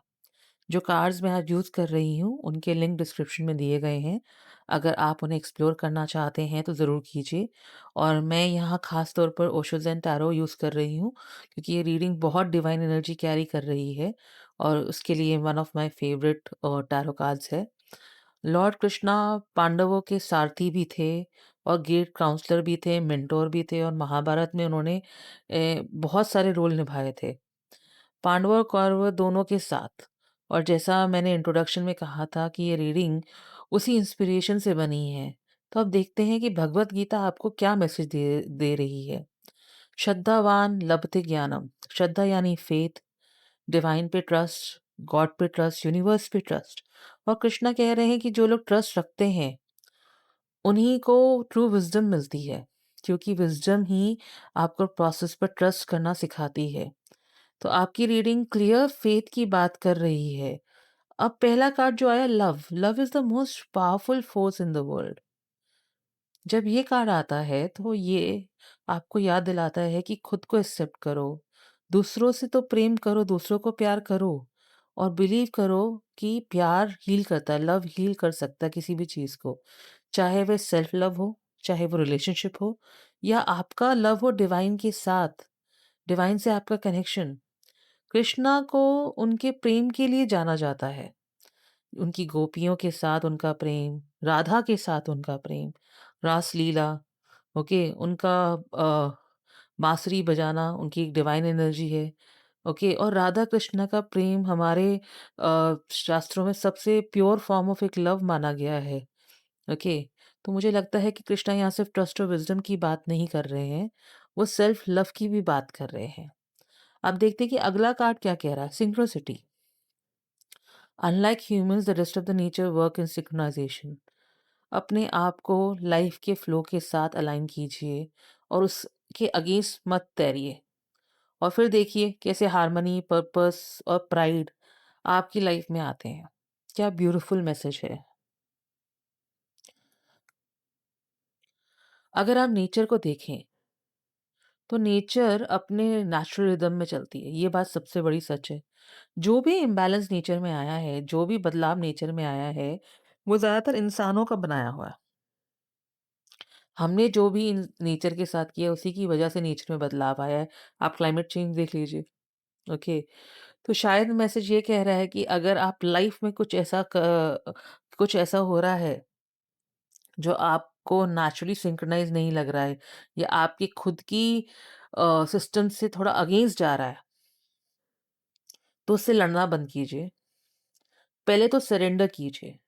जो कार्ड्स मैं आज यूज़ कर रही हूँ, उनके लिंक डिस्क्रिप्शन में दिए गए हैं। अगर आप उन्हें एक्सप्लोर करना चाहते हैं, तो ज़रूर कीजिए। और मैं यहाँ ख़ास तौर पर ओशो ज़ेन टैरो यूज़ कर रही हूँ, क्योंकि ये रीडिंग बहुत डिवाइन एनर्जी कैरी कर रही है और उसके लिए one of my favourite tarot cards है। लॉर्ड कृष्णा पांडवों के सारथी भी थे और ग्रेट काउंसलर भी थे, मेंटोर भी थे और महाभारत में उन्होंने बहुत सारे रोल निभाए थे। पांडव और कौरव दोनों के साथ। और जैसा मैंने इंट्रोडक्शन में कहा था कि ये रीडिंग उसी इंस्पिरेशन से बनी है। तो अब देखते हैं कि भगवत गीता आपको क्या मैसेज दे दे रही है। श्रद्धावान लभते ज्ञानम। श्रद्धा यानी फेथ, डिवाइन पे ट्रस्ट, गॉड पे ट्रस्ट, यूनिवर्स पे ट्रस्ट। और कृष्णा कह रहे हैं कि जो लोग ट्रस्ट रखते हैं, उन्हीं को ट्रू विज़डम मिलती है, क्योंकि विज़डम ही आपको प्रोसेस पर ट्रस्ट करना सिखाती है। तो आपकी रीडिंग क्लियर फेथ की बात कर रही है। अब पहला कार्ड जो आया love, love is the most powerful force in the world. जब ये कार्ड आता है तो ये आपको याद दिलाता है कि खुद को एक्सेप्ट करो, दूसरों से तो प्रेम करो, दूसरों को प्यार करो और बिलीव करो कि प्यार हील करता है, लव हील कर सकता है किसी भी चीज़ को। चाहे वह सेल्फ लव हो, चाहे वो रिलेशनशिप हो या आपका लव हो डिवाइन के साथ, डिवाइन से आपका कनेक्शन। कृष्णा को उनके प्रेम के लिए जाना जाता है। उनकी गोपियों के साथ उनका प्रेम, राधा के साथ उनका प्रेम, रासलीला, ओके, उनका बांसुरी बजाना उनकी एक डिवाइन एनर्जी है, ओके। और राधा कृष्ण का प्रेम हमारे शास्त्रों में सबसे प्योर फॉर्म ऑफ एक लव माना गया है, ओके। तो मुझे लगता है कि कृष्णा यहाँ सिर्फ ट्रस्ट और विजडम की बात नहीं कर रहे हैं, वो सेल्फ लव की भी बात कर रहे हैं। अब देखते हैं कि अगला कार्ड क्या कह रहा है। Synchronicity. Unlike humans the rest of the nature work in synchronization. अपने आप को लाइफ के फ्लो के साथ अलाइन कीजिए और उसके अगेंस्ट मत तैरिए। और फिर देखिए कैसे हार्मनी, पर्पस और प्राइड आपकी लाइफ में आते हैं। क्या ब्यूटीफुल मैसेज है। अगर आप नेचर को देखें, तो नेचर अपने नेचुरल रिदम में चलती है, ये बात सबसे बड़ी सच है। जो भी इम्बैलेंस नेचर में आया है, जो भी बदलाव नेचर में आया है, वो ज़्यादातर इंसानों का बनाया हुआ है। हमने जो भी नेचर के साथ किया, उसी की वजह से नेचर में बदलाव आया है। आप क्लाइमेट चेंज देख लीजिए, ओके। तो शायद मैसेज ये कह रहा है कि अगर आप लाइफ में कुछ ऐसा हो रहा है जो आपको नेचुरली सिंक्रोनाइज नहीं लग रहा है या आपकी खुद की सिस्टम से थोड़ा अगेंस्ट जा रहा है, तो उससे लड़ना बंद कीजिए। पहले तो सरेंडर कीजिए,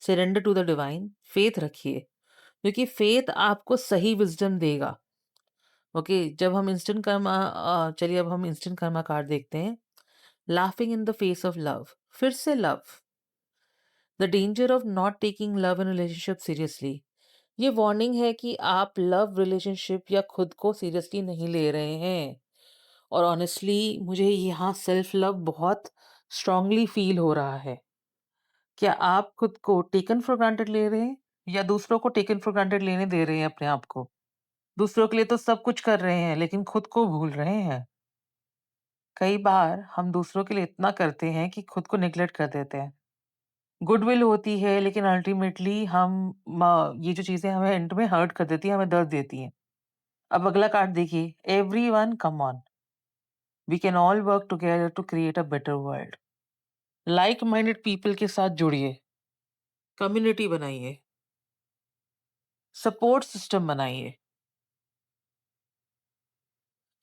surrender to the divine, faith रखिए, क्योंकि फेथ आपको सही विजडम देगा, ओके। जब हम इंस्टेंट कर्मा चलिए अब हम इंस्टेंट कर्मा कार्ड देखते हैं। Laughing in the face of love. फिर से love, the danger of not taking love in relationship seriously. ये वार्निंग है कि आप लव रिलेशनशिप या खुद को सीरियसली नहीं ले रहे हैं। और ऑनेस्टली मुझे यहाँ सेल्फ लव बहुत स्ट्रांगली फील हो रहा है। क्या आप खुद को टेकन फॉर ग्रांटेड ले रहे हैं या दूसरों को टेकन फॉर ग्रांटेड लेने दे रहे हैं अपने आप को? दूसरों के लिए तो सब कुछ कर रहे हैं लेकिन खुद को भूल रहे हैं। कई बार हम दूसरों के लिए इतना करते हैं कि खुद को नेग्लेक्ट कर देते हैं। गुडविल होती है लेकिन अल्टीमेटली ये जो चीजें हमें एंड में हर्ट कर देती है, हमें दर्द देती हैं। अब अगला कार्ड देखिए। Everyone come on, we can all work together to create a better world. Like minded people के साथ जुड़िए, कम्युनिटी बनाइए, सपोर्ट सिस्टम बनाइए,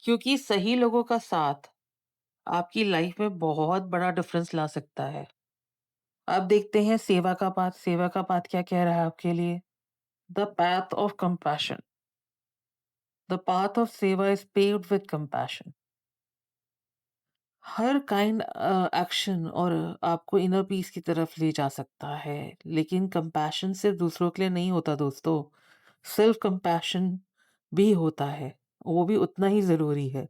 क्योंकि सही लोगों का साथ आपकी लाइफ में बहुत बड़ा डिफरेंस ला सकता है। अब देखते हैं सेवा का पाठ। सेवा का पाठ क्या कह रहा है आपके लिए। The path of compassion. The path of seva is paved with compassion. Her kind action और आपको इनर पीस की तरफ ले जा सकता है, लेकिन कंपैशन सिर्फ दूसरों के लिए नहीं होता दोस्तों। सेल्फ कंपैशन भी होता है, वो भी उतना ही ज़रूरी है।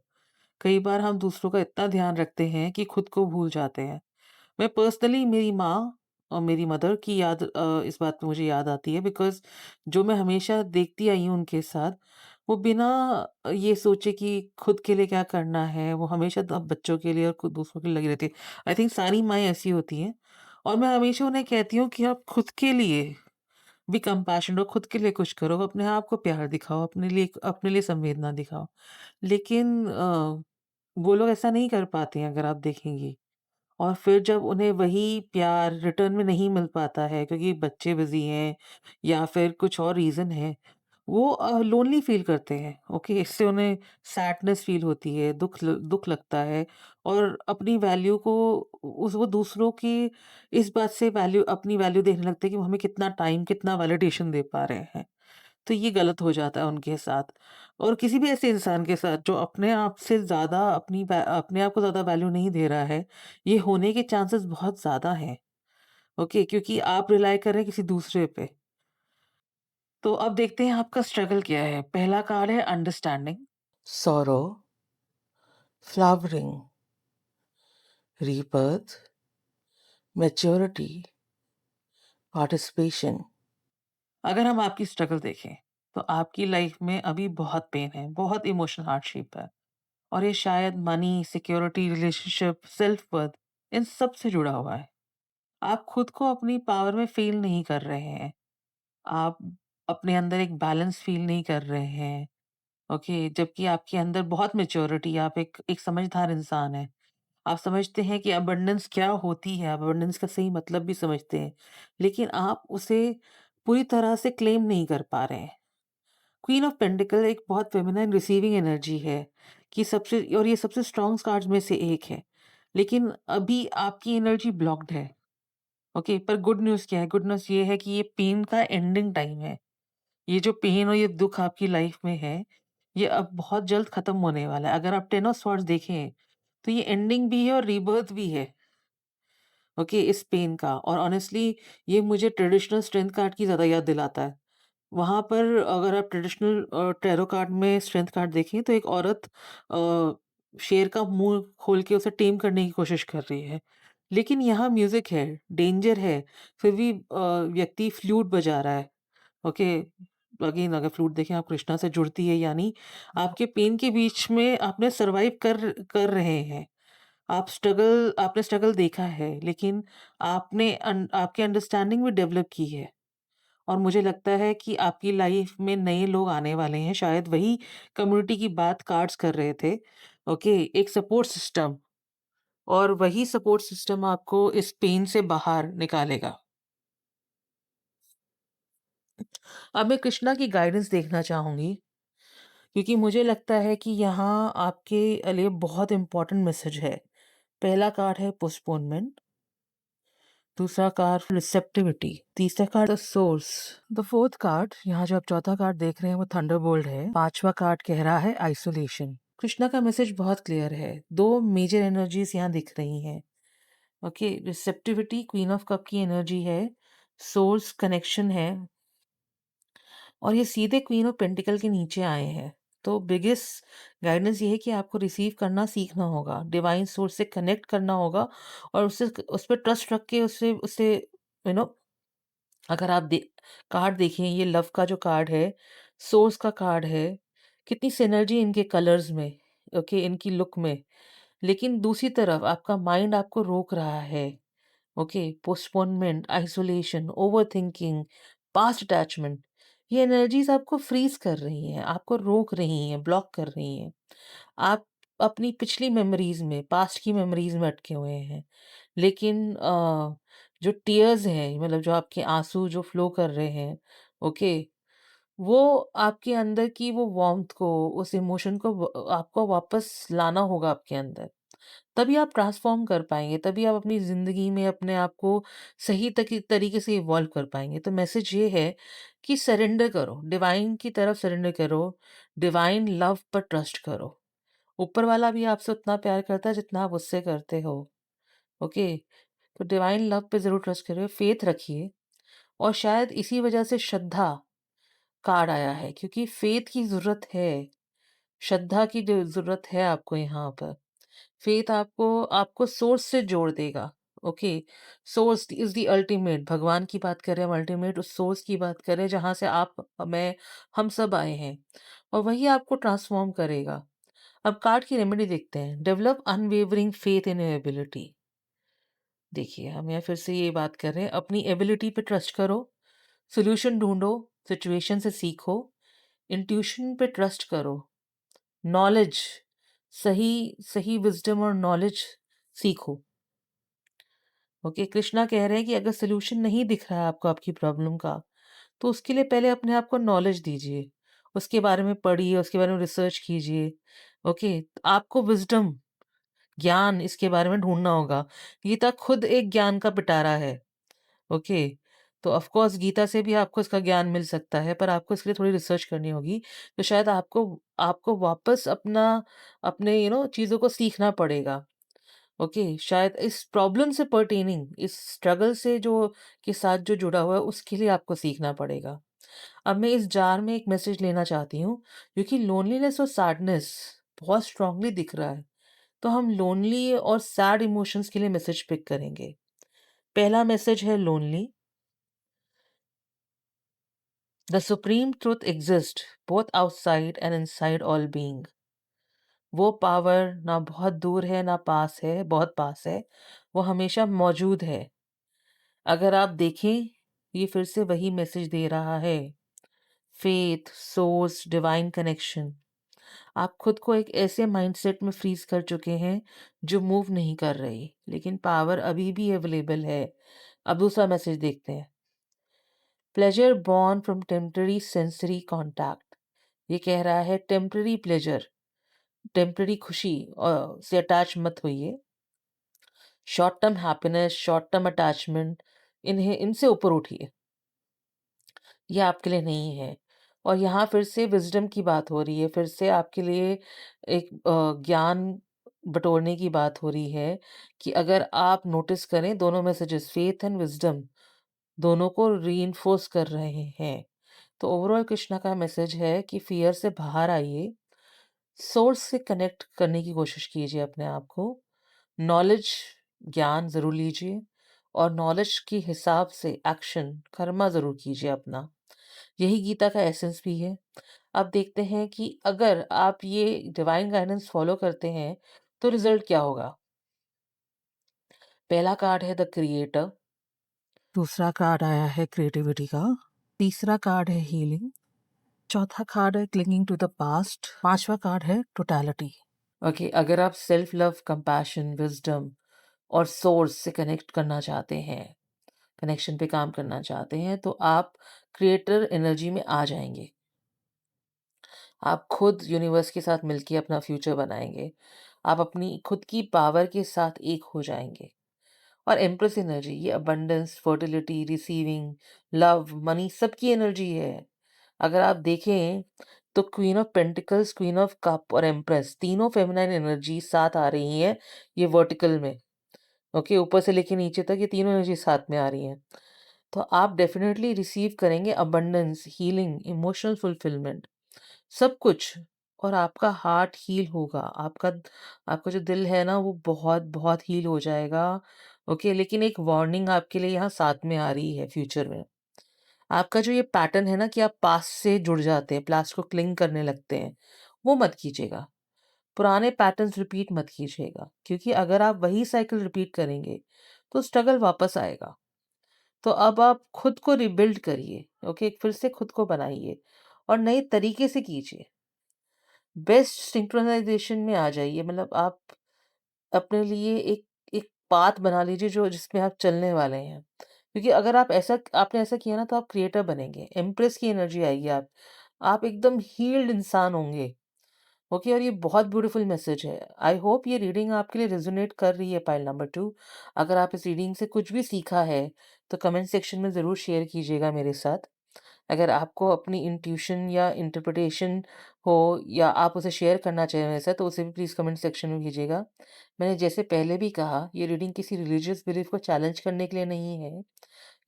कई बार हम दूसरों का इतना ध्यान रखते हैं कि खुद को भूल जाते हैं। मैं पर्सनली मेरी माँ और मेरी मदर की याद इस बात पे मुझे याद आती है, बिकॉज़ जो मैं हमेशा देखती आई हूँ उनके साथ, वो बिना ये सोचे कि खुद के लिए क्या करना है, वो हमेशा बच्चों के लिए और खुद दूसरों के लिए लगी रहती है। आई थिंक सारी माएँ ऐसी होती हैं, और मैं हमेशा उन्हें कहती हूँ कि आप खुद के लिए बी कंपैशनेट, खुद के लिए कुछ करो, अपने आप को प्यार दिखाओ, अपने लिए संवेदना दिखाओ। लेकिन वो लोग ऐसा नहीं कर पाते हैं, अगर आप देखेंगी। और फिर जब उन्हें वही प्यार रिटर्न में नहीं मिल पाता है, क्योंकि बच्चे बिज़ी हैं या फिर कुछ और रीज़न है, वो लोनली फ़ील करते हैं, ओके? इससे उन्हें सैडनेस फ़ील होती है, दुःख लगता है, और अपनी वैल्यू को उस वो दूसरों की इस बात से वैल्यू अपनी वैल्यू देखने लगते हैं कि वो हमें कितना टाइम, कितना वैलिडेशन दे पा रहे हैं। तो ये गलत हो जाता है उनके साथ, और किसी भी ऐसे इंसान के साथ जो अपने आप से ज़्यादा अपने आप को ज़्यादा वैल्यू नहीं दे रहा है, ये होने के चांसेस बहुत ज़्यादा हैं, ओके? क्योंकि आप रिलाय कर रहे हैं किसी दूसरे पे। तो अब देखते हैं आपका स्ट्रगल क्या है। पहला कार्ड है understanding, sorrow, flowering, rebirth, maturity, participation. अगर हम आपकी स्ट्रगल देखें, तो आपकी लाइफ में अभी बहुत पेन है, बहुत इमोशनल हार्डशिप है। और ये शायद money, security, relationship, self worth, इन सब से जुड़ा हुआ है। आप खुद को अपनी पावर में फ़ील नहीं कर रहे हैं। आप अपने अंदर एक बैलेंस फ़ील नहीं कर रहे हैं, ओके? जबकि आपके अंदर बहुत मैच्योरिटी, आप एक समझदार इंसान हैं। आप समझते हैं कि अबंडेंस क्या होती है, आप अबंडेंस का सही मतलब भी समझते हैं। लेकिन आप उसे पूरी तरह से क्लेम नहीं कर पा रहे हैं। क्वीन ऑफ पेंटिकल एक बहुत फेमिनाइन रिसीविंग एनर्जी है, कि सबसे और ये सबसे स्ट्रॉन्ग कार्ड्स में से एक है। लेकिन अभी आपकी एनर्जी ब्लॉक्ड है, ओके? पर गुड न्यूज़ क्या है? गुड न्यूज़ ये है कि ये पेन का एंडिंग टाइम है। ये जो पेन और ये दुःख आपकी लाइफ में है, ये अब बहुत जल्द खत्म होने वाला है। अगर आप टेन ऑफ स्वॉर्ड्स देखें, तो ये एंडिंग भी है और रीबर्थ भी है, ओके? इस पेन का। और ऑनेस्टली ये मुझे ट्रेडिशनल स्ट्रेंथ कार्ड की ज़्यादा याद दिलाता है। वहाँ पर अगर आप ट्रेडिशनल टैरो कार्ड में स्ट्रेंथ कार्ड देखें, तो एक औरत शेर का मुँह खोल के उसे टेम करने की कोशिश कर रही है। लेकिन यहाँ म्यूज़िक है, डेंजर है, फिर भी व्यक्ति फ्लूट बजा रहा है, ओके? अगेन अगर फ्लूट देखें, आप कृष्णा से जुड़ती है, यानी आपके पेन के बीच में आपने सर्वाइव कर रहे हैं। आपने स्ट्रगल देखा है, लेकिन आपके अंडरस्टैंडिंग भी डेवलप की है। और मुझे लगता है कि आपकी लाइफ में नए लोग आने वाले हैं, शायद वही कम्युनिटी की बात कार्ड्स कर रहे थे, ओके? एक सपोर्ट सिस्टम, और वही सपोर्ट सिस्टम आपको इस पेन से बाहर निकालेगा। अब मैं कृष्णा की गाइडेंस देखना चाहूँगी, क्योंकि मुझे लगता है कि यहाँ आपके लिए बहुत इम्पोर्टेंट मैसेज है। पहला कार्ड है पोस्टपोनमेंट, दूसरा कार्ड रिसेप्टिविटी, तीसरा card the source, the fourth card, यहाँ जो आप चौथा कार्ड देख रहे हैं वो थंडरबोल्ट है, पांचवा कार्ड कह रहा है आइसोलेशन। कृष्णा का मैसेज बहुत क्लियर है, दो मेजर एनर्जीज यहाँ दिख रही हैं, okay? Receptivity queen of cup की एनर्जी है, सोर्स कनेक्शन है, और ये सीधे क्वीन ऑफ पेंटिकल के नीचे आए हैं। तो बिगेस्ट गाइडेंस ये है कि आपको रिसीव करना सीखना होगा, डिवाइन सोर्स से कनेक्ट करना होगा, और उससे उस पे ट्रस्ट रख के उससे उससे यू नो अगर आप कार्ड देखें, ये लव का जो कार्ड है, सोर्स का कार्ड है, कितनी सिनर्जी इनके कलर्स में, ओके, इनकी लुक में। लेकिन दूसरी तरफ आपका माइंड आपको रोक रहा है, okay? Postponement, isolation, overthinking, past attachment, ये एनर्जीज आपको फ्रीज कर रही हैं, आपको रोक रही हैं, ब्लॉक कर रही हैं। आप अपनी पिछली मेमोरीज में, पास्ट की मेमोरीज में अटके हुए हैं। लेकिन जो टीयर्स हैं, मतलब जो आपके आंसू जो फ्लो कर रहे हैं, ओके, वो आपके अंदर की वो वार्मथ को, उस इमोशन को आपको वापस लाना होगा आपके अंदर। तभी आप ट्रांसफ़ॉर्म कर पाएँगे, तभी आप अपनी ज़िंदगी में अपने आप को सही तरीके से इवॉल्व कर पाएँगे। तो मैसेज ये है कि सरेंडर करो, डिवाइन की तरफ सरेंडर करो, डिवाइन लव पर ट्रस्ट करो, ऊपर वाला भी आपसे उतना प्यार करता है जितना आप उससे करते हो। ओके? तो डिवाइन लव पे ज़रूर ट्रस्ट करिए, फेथ रखिए और शायद इसी वजह से श्रद्धा कार्ड आया है क्योंकि फेथ की ज़रूरत है, श्रद्धा की जो ज़रूरत है आपको यहाँ पर। फेथ आपको आपको सोर्स से जोड़ देगा। Okay, source is the ultimate, भगवान की बात कर रहे हैं हम, अल्टीमेट उस सोर्स की बात कर रहे हैं जहां से आप, मैं, हम सब आए हैं और वही आपको ट्रांसफॉर्म करेगा। अब कार्ड की रेमेडी देखते हैं। Develop unwavering faith in your ability. देखिए, हम यहाँ फिर से ये बात कर रहे हैं, अपनी एबिलिटी पे ट्रस्ट करो, सोल्यूशन ढूंढो, सिचुएशन से सीखो, इंट्यूशन पे ट्रस्ट करो, नॉलेज, सही सही विजडम और नॉलेज सीखो। ओके, कृष्णा कह रहे हैं कि अगर सोल्यूशन नहीं दिख रहा है आपको आपकी प्रॉब्लम का, तो उसके लिए पहले अपने आप को नॉलेज दीजिए, उसके बारे में पढ़िए, उसके बारे में रिसर्च कीजिए। ओके, आपको विजडम, ज्ञान इसके बारे में ढूंढना होगा। गीता खुद एक ज्ञान का पिटारा है। ओके, तो ऑफ कोर्स गीता से भी आपको इसका ज्ञान मिल सकता है, पर आपको इसके लिए थोड़ी रिसर्च करनी होगी। तो शायद आपको आपको वापस अपना अपने चीज़ों को सीखना पड़ेगा। ओके, शायद इस प्रॉब्लम से पर्टेनिंग, इस स्ट्रगल से जो के साथ जो जुड़ा हुआ है, उसके लिए आपको सीखना पड़ेगा। अब मैं इस जार में एक मैसेज लेना चाहती हूँ, क्योंकि लोनलीनेस और सैडनेस बहुत स्ट्रांगली दिख रहा है। तो हम लोनली और सैड इमोशंस के लिए मैसेज पिक करेंगे। पहला मैसेज है lonely. The supreme truth exist both outside and inside all being. वो पावर ना बहुत दूर है ना पास है, बहुत पास है, वो हमेशा मौजूद है। अगर आप देखें, ये फिर से वही मैसेज दे रहा है। Faith, source, divine connection. आप खुद को एक ऐसे माइंडसेट में फ्रीज कर चुके हैं जो मूव नहीं कर रही, लेकिन पावर अभी भी अवेलेबल है। अब दूसरा मैसेज देखते हैं। Pleasure born from temporary sensory contact. ये कह रहा है टेम्पररी प्लेजर, टेम्पररी खुशी से अटैच मत होइए। Short term happiness, short term attachment, इन्हें इनसे ऊपर उठिए, ये आपके लिए नहीं है। और यहाँ फिर से विज़डम की बात हो रही है, फिर से आपके लिए एक ज्ञान बटोरने की बात हो रही है कि अगर आप नोटिस करें, दोनों मैसेजेस फेथ एंड विज़डम दोनों को रीइंफोर्स कर रहे हैं। तो ओवरऑल कृष्णा का मैसेज है कि फ़ियर से बाहर आइए, सोर्स से कनेक्ट करने की कोशिश कीजिए अपने आप को, नॉलेज, ज्ञान ज़रूर लीजिए और नॉलेज के हिसाब से एक्शन, कर्मा ज़रूर कीजिए अपना। यही गीता का एसेंस भी है। अब देखते हैं कि अगर आप ये डिवाइन गाइडेंस फॉलो करते हैं, तो रिजल्ट क्या होगा। पहला कार्ड है द क्रिएटर। दूसरा कार्ड आया है क्रिएटिविटी का। तीसरा कार्ड है हीलिंग। चौथा कार्ड है क्लिंगिंग टू द पास्ट। पांचवा कार्ड है टोटलिटी। ओके, अगर आप सेल्फ लव, कंपैशन, विजडम और सोर्स से कनेक्ट करना चाहते हैं, कनेक्शन पे काम करना चाहते हैं, तो आप क्रिएटर एनर्जी में आ जाएंगे। आप खुद यूनिवर्स के साथ मिलके अपना फ्यूचर बनाएंगे। आप अपनी खुद की पावर के साथ एक हो जाएंगे। और एम्प्रेस एनर्जी, ये abundance, fertility, receiving, love, money सबकी एनर्जी है। अगर आप देखें तो queen of pentacles, queen of cup और एम्प्रेस तीनों फेमिनाइन एनर्जी साथ आ रही हैं ये वर्टिकल में। ओके, ऊपर से लेके नीचे तक ये तीनों एनर्जी साथ में आ रही हैं। तो आप डेफिनेटली रिसीव करेंगे अबंडेंस, हीलिंग, इमोशनल फुलफिलमेंट, सब कुछ। और आपका हार्ट हील होगा, आपका आपका जो दिल है ना, वो बहुत बहुत हील हो जाएगा। ओके, लेकिन एक वार्निंग आपके लिए यहाँ साथ में आ रही है फ्यूचर में। आपका जो ये पैटर्न है ना कि आप पास्ट से जुड़ जाते हैं, पास्ट को क्लिंग करने लगते हैं, वो मत कीजिएगा। पुराने पैटर्न्स रिपीट मत कीजिएगा, क्योंकि अगर आप वही साइकिल रिपीट करेंगे तो स्ट्रगल वापस आएगा। तो अब आप खुद को रिबिल्ड करिए। ओके, फिर से खुद को बनाइए और नए तरीके से कीजिए। बेस्ट सिंक्रोनाइजेशन में आ जाइए, मतलब आप अपने लिए एक एक पाथ बना लीजिए जो जिसमें आप चलने वाले हैं। क्योंकि अगर आप ऐसा आपने ऐसा किया ना, तो आप क्रिएटर बनेंगे, एम्प्रेस की एनर्जी आएगी, आप एकदम हील्ड इंसान होंगे। ओके, और ये बहुत ब्यूटीफुल मैसेज है। आई होप ये रीडिंग आपके लिए रेजोनेट कर रही है पाइल नंबर 2। अगर आप इस रीडिंग से कुछ भी सीखा है, तो कमेंट सेक्शन में ज़रूर शेयर कीजिएगा मेरे साथ। अगर आपको अपनी इंट्यूशन या इंटरप्रिटेशन हो या आप उसे शेयर करना चाहें मेरे साथ, तो उसे भी प्लीज़ कमेंट सेक्शन में कीजिएगा। मैंने जैसे पहले भी कहा, ये रीडिंग किसी रिलीजियस बिलीफ को चैलेंज करने के लिए नहीं है।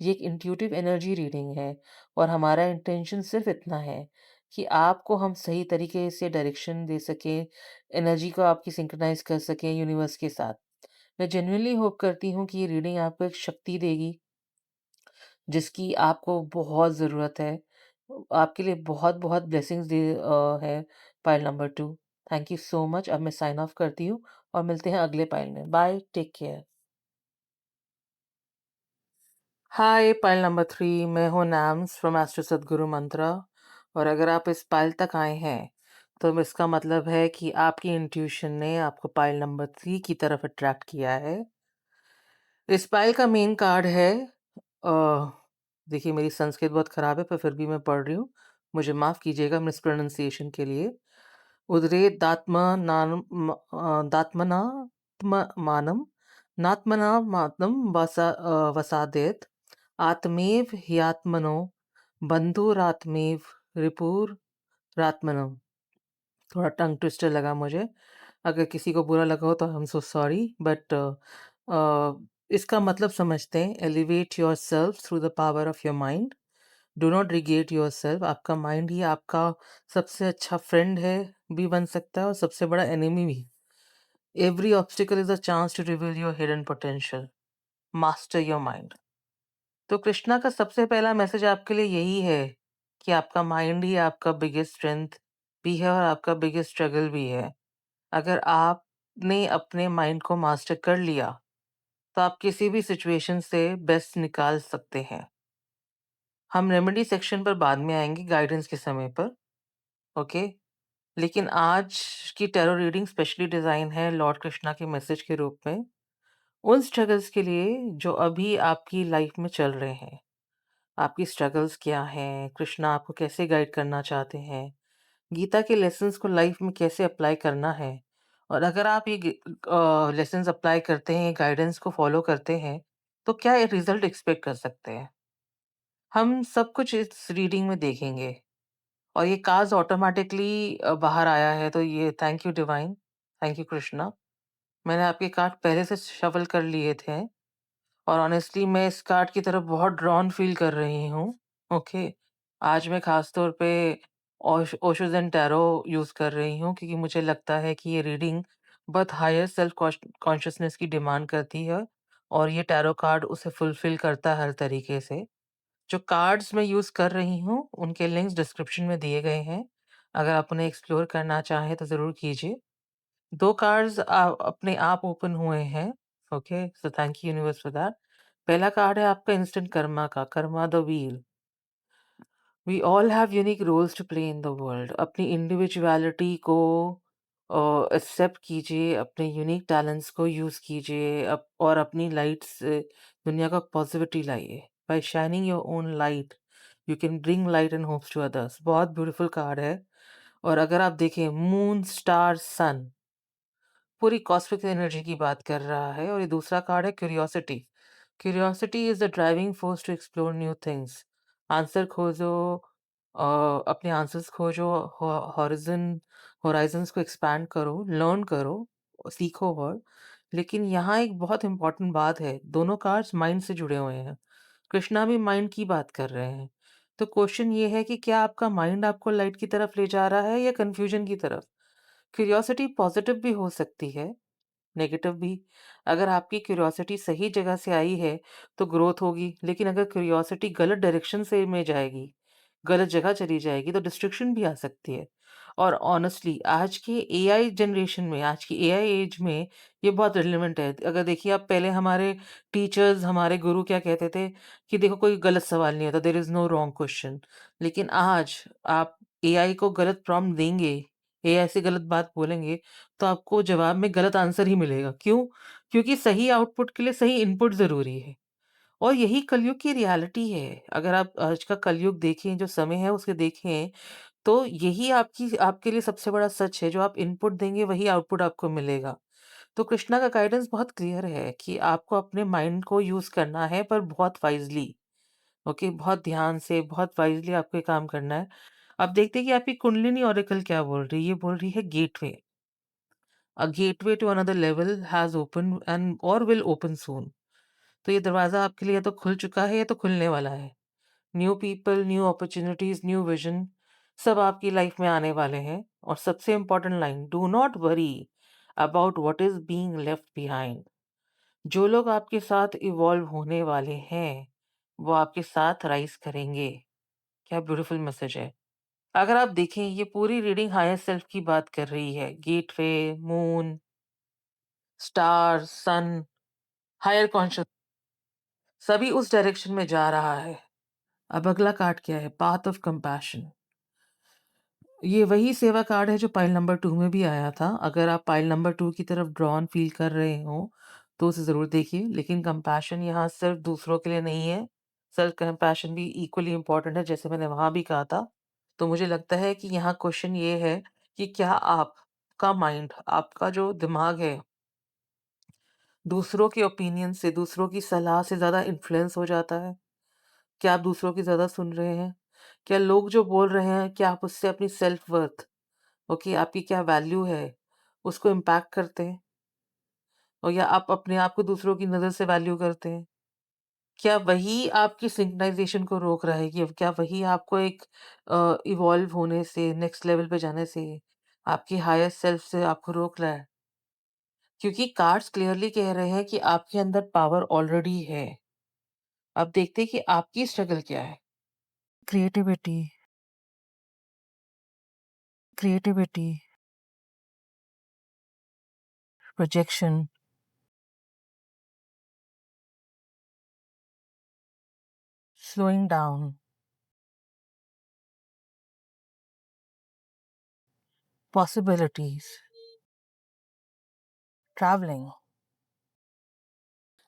ये एक इंट्यूटिव एनर्जी रीडिंग है और हमारा इंटेंशन सिर्फ़ इतना है कि आपको हम सही तरीके से डायरेक्शन दे सकें, एनर्जी को आपकी सिंक्रोनाइज़ कर सकें यूनिवर्स के साथ। मैं जेन्युइनली होप करती हूँ कि ये रीडिंग आपको एक शक्ति देगी, जिसकी आपको बहुत ज़रूरत है। आपके लिए बहुत-बहुत ब्लेसिंग्स है pile number 2। Thank you so much. अब मैं साइन ऑफ करती हूँ और मिलते हैं अगले पाइल में। Bye, take care. Hi pile number 3, मैं हूँ नैम्स फ्रॉम एस्ट्रो सद्गुरु मंत्रा। और अगर आप इस पाइल तक आए हैं, तो इसका मतलब है कि आपकी इंट्यूशन ने आपको पाइल नंबर 3 की तरफ अट्रैक्ट किया है। इस पाइल का मेन कार्ड है, अ, देखिए मेरी संस्कृत बहुत खराब है पर फिर भी मैं पढ़ रही हूँ। मुझे माफ़ कीजिएगा मिसप्रोनंसिएशन के लिए। दात्मनात्ममानं नात्मनात्मनं वसादेत आत्मैव ह्यात्मनो बन्धुरात्मैव रिपुरात्मनो। थोड़ा टंग ट्विस्टर लगा मुझे। अगर किसी को बुरा लगा हो तो I am so sorry, but इसका मतलब समझते हैं। Elevate yourself through the power of your mind. Do not regret yourself. आपका माइंड ही आपका सबसे अच्छा फ्रेंड है, भी बन सकता है और सबसे बड़ा एनिमी भी। Every obstacle is a chance to reveal your hidden potential. Master your mind. तो कृष्णा का सबसे पहला मैसेज आपके लिए यही है कि आपका माइंड ही आपका बिगेस्ट स्ट्रेंथ भी है और आपका बिगेस्ट स्ट्रगल भी है। अगर आपने अपने माइंड को मास्टर कर लिया, तो आप किसी भी सिचुएशन से बेस्ट निकाल सकते हैं। हम रेमेडी सेक्शन पर बाद में आएंगे गाइडेंस के समय पर, ओके। लेकिन आज की टैरो रीडिंग स्पेशली डिज़ाइन है लॉर्ड कृष्णा के मैसेज के रूप में, उन स्ट्रगल्स के लिए जो अभी आपकी लाइफ में चल रहे हैं। आपकी स्ट्रगल्स क्या हैं? कृष्णा आपको कैसे गाइड करना चाहते हैं? गीता के लेसन्स को लाइफ में कैसे अप्लाई करना है? और अगर आप ये लेसन्स अप्लाई करते हैं, गाइडेंस को फॉलो करते हैं, तो क्या रिजल्ट एक्सपेक्ट कर सकते हैं? हम सब कुछ इस रीडिंग में देखेंगे। और ये कार्ड्स ऑटोमैटिकली बाहर आया है, तो ये thank you divine, thank you Krishna. मैंने आपके कार्ड पहले से शफल कर लिए थे और ऑनेस्टली मैं इस कार्ड की तरफ बहुत ड्रॉन फील कर रही हूँ, ओके। आज मैं खास तौर पे ओशो ज़ेन टैरो यूज़ कर रही हूँ क्योंकि मुझे लगता है कि ये रीडिंग बहुत हायर सेल्फ कॉन्शियसनेस की डिमांड करती है और ये टैरो कार्ड उसे फुलफिल करता है हर तरीके से। जो कार्ड्स मैं यूज़ कर रही हूँ, उनके लिंक्स डिस्क्रिप्शन में दिए गए हैं। अगर आप उन्हें एक्सप्लोर करना चाहें तो ज़रूर कीजिए। 2 कार्ड्स अपने आप ओपन हुए हैं, okay, so thank you universe for that. पहला कार्ड है आपका इंस्टेंट कर्मा का, karma the wheel. We all have unique roles to play in the world. अपनी इंडिविजुअलिटी को एक्सेप्ट कीजिए, अपने यूनिक टैलेंट्स को यूज़ कीजिए और अपनी लाइट से दुनिया को पॉजिटिविटी लाइए। By shining your own light, you can bring light and hopes to others. बहुत ब्यूटीफुल कार्ड है। और अगर आप देखें, मून, स्टार, सन, पूरी कॉस्मिक एनर्जी की बात कर रहा है। और ये दूसरा कार्ड है curiosity. Curiosity is the driving force to explore new things. Answer खोजो, अपने आंसर्स खोजो, हॉरिजन होराइजन्स को एक्सपैंड करो, लर्न करो, सीखो। और लेकिन यहाँ एक बहुत इंपॉर्टेंट बात है, दोनों कार्ड्स माइंड से जुड़े हुए हैं। कृष्णा भी माइंड की बात कर रहे हैं। तो क्वेश्चन ये है कि क्या आपका माइंड आपको लाइट की तरफ ले जा रहा है या कंफ्यूजन की तरफ? क्यूरियोसिटी पॉजिटिव भी हो सकती है, नेगेटिव भी। अगर आपकी क्यूरियोसिटी सही जगह से आई है तो ग्रोथ होगी, लेकिन अगर क्यूरियोसिटी गलत डायरेक्शन से में जाएगी, गलत जगह चली जाएगी, तो डिस्ट्रैक्शन भी आ सकती है। और ऑनेस्टली आज के एआई जनरेशन में, आज की एआई एज में ये बहुत रिलेवेंट है। अगर देखिए, आप पहले हमारे टीचर्स, हमारे गुरु क्या कहते थे कि देखो कोई गलत सवाल नहीं होता, there is no wrong question. लेकिन आज आप एआई को गलत प्रॉम्प्ट देंगे, एआई से गलत बात बोलेंगे, तो आपको जवाब में गलत आंसर ही मिलेगा। क्यों? क्योंकि सही आउटपुट के लिए सही इनपुट ज़रूरी है। और यही कलयुग की रियलिटी है। अगर आप आज का कलयुग देखें, जो समय है उसे देखें, तो यही आपकी आपके लिए सबसे बड़ा सच है। जो आप इनपुट देंगे वही आउटपुट आपको मिलेगा। तो कृष्णा का गाइडेंस बहुत क्लियर है कि आपको अपने माइंड को यूज़ करना है, पर बहुत वाइज़ली। ओके, बहुत ध्यान से, बहुत वाइज़ली आपको ये काम करना है। अब देखते हैं कि आपकी कुंडलिनी ऑरेकल क्या बोल रही है? ये बोल रही है gateway. A gateway to another level has opened and और विल ओपन सून। तो ये दरवाज़ा आपके लिए या तो खुल चुका है या तो खुलने वाला है। New people, new opportunities, new vision सब आपकी लाइफ़ में आने वाले हैं। और सबसे important line, do not worry about what is being left behind. जो लोग आपके साथ इवॉल्व होने वाले हैं, वो आपके साथ राइज़ करेंगे। क्या ब्यूटीफुल मैसेज है। अगर आप देखें, ये पूरी रीडिंग हायर सेल्फ की बात कर रही है। गेटवे, मून, स्टार, सन, हायर कॉन्शियस सभी उस डायरेक्शन में जा रहा है। अब अगला कार्ड क्या है? Path of compassion. ये वही सेवा कार्ड है जो पाइल नंबर 2 में भी आया था। अगर आप पाइल नंबर 2 की तरफ ड्रॉन फील कर रहे हो, तो उसे ज़रूर देखिए। लेकिन कंपैशन यहाँ सिर्फ़ दूसरों के लिए नहीं है, सेल्फ कंपैशन भी इक्वली इम्पोर्टेंट है, जैसे मैंने वहाँ भी कहा था। तो मुझे लगता है कि यहाँ क्वेश्चन ये है कि क्या आपका माइंड, आपका जो दिमाग है, दूसरों के ओपिनियन से, दूसरों की सलाह से ज़्यादा इन्फ्लुएंस हो जाता है? क्या आप दूसरों की ज़्यादा सुन रहे हैं? क्या लोग जो बोल रहे हैं, क्या आप उससे अपनी सेल्फ वर्थ, ओके, आपकी क्या वैल्यू है, उसको इम्पैक्ट करते हैं? और या आप अपने आप को दूसरों की नज़र से वैल्यू करते हैं? क्या वही आपकी सिंक्रोनाइज़ेशन को रोक रहा है? कि क्या वही आपको एक इवॉल्व होने से, नेक्स्ट लेवल पे जाने से, आपकी हायर सेल्फ से आपको रोक रहा है? क्योंकि कार्ड्स क्लियरली कह रहे हैं कि आपके अंदर पावर ऑलरेडी है। अब देखते हैं कि आपकी स्ट्रगल क्या है? Creativity, creativity, projection, slowing down, possibilities, travelling.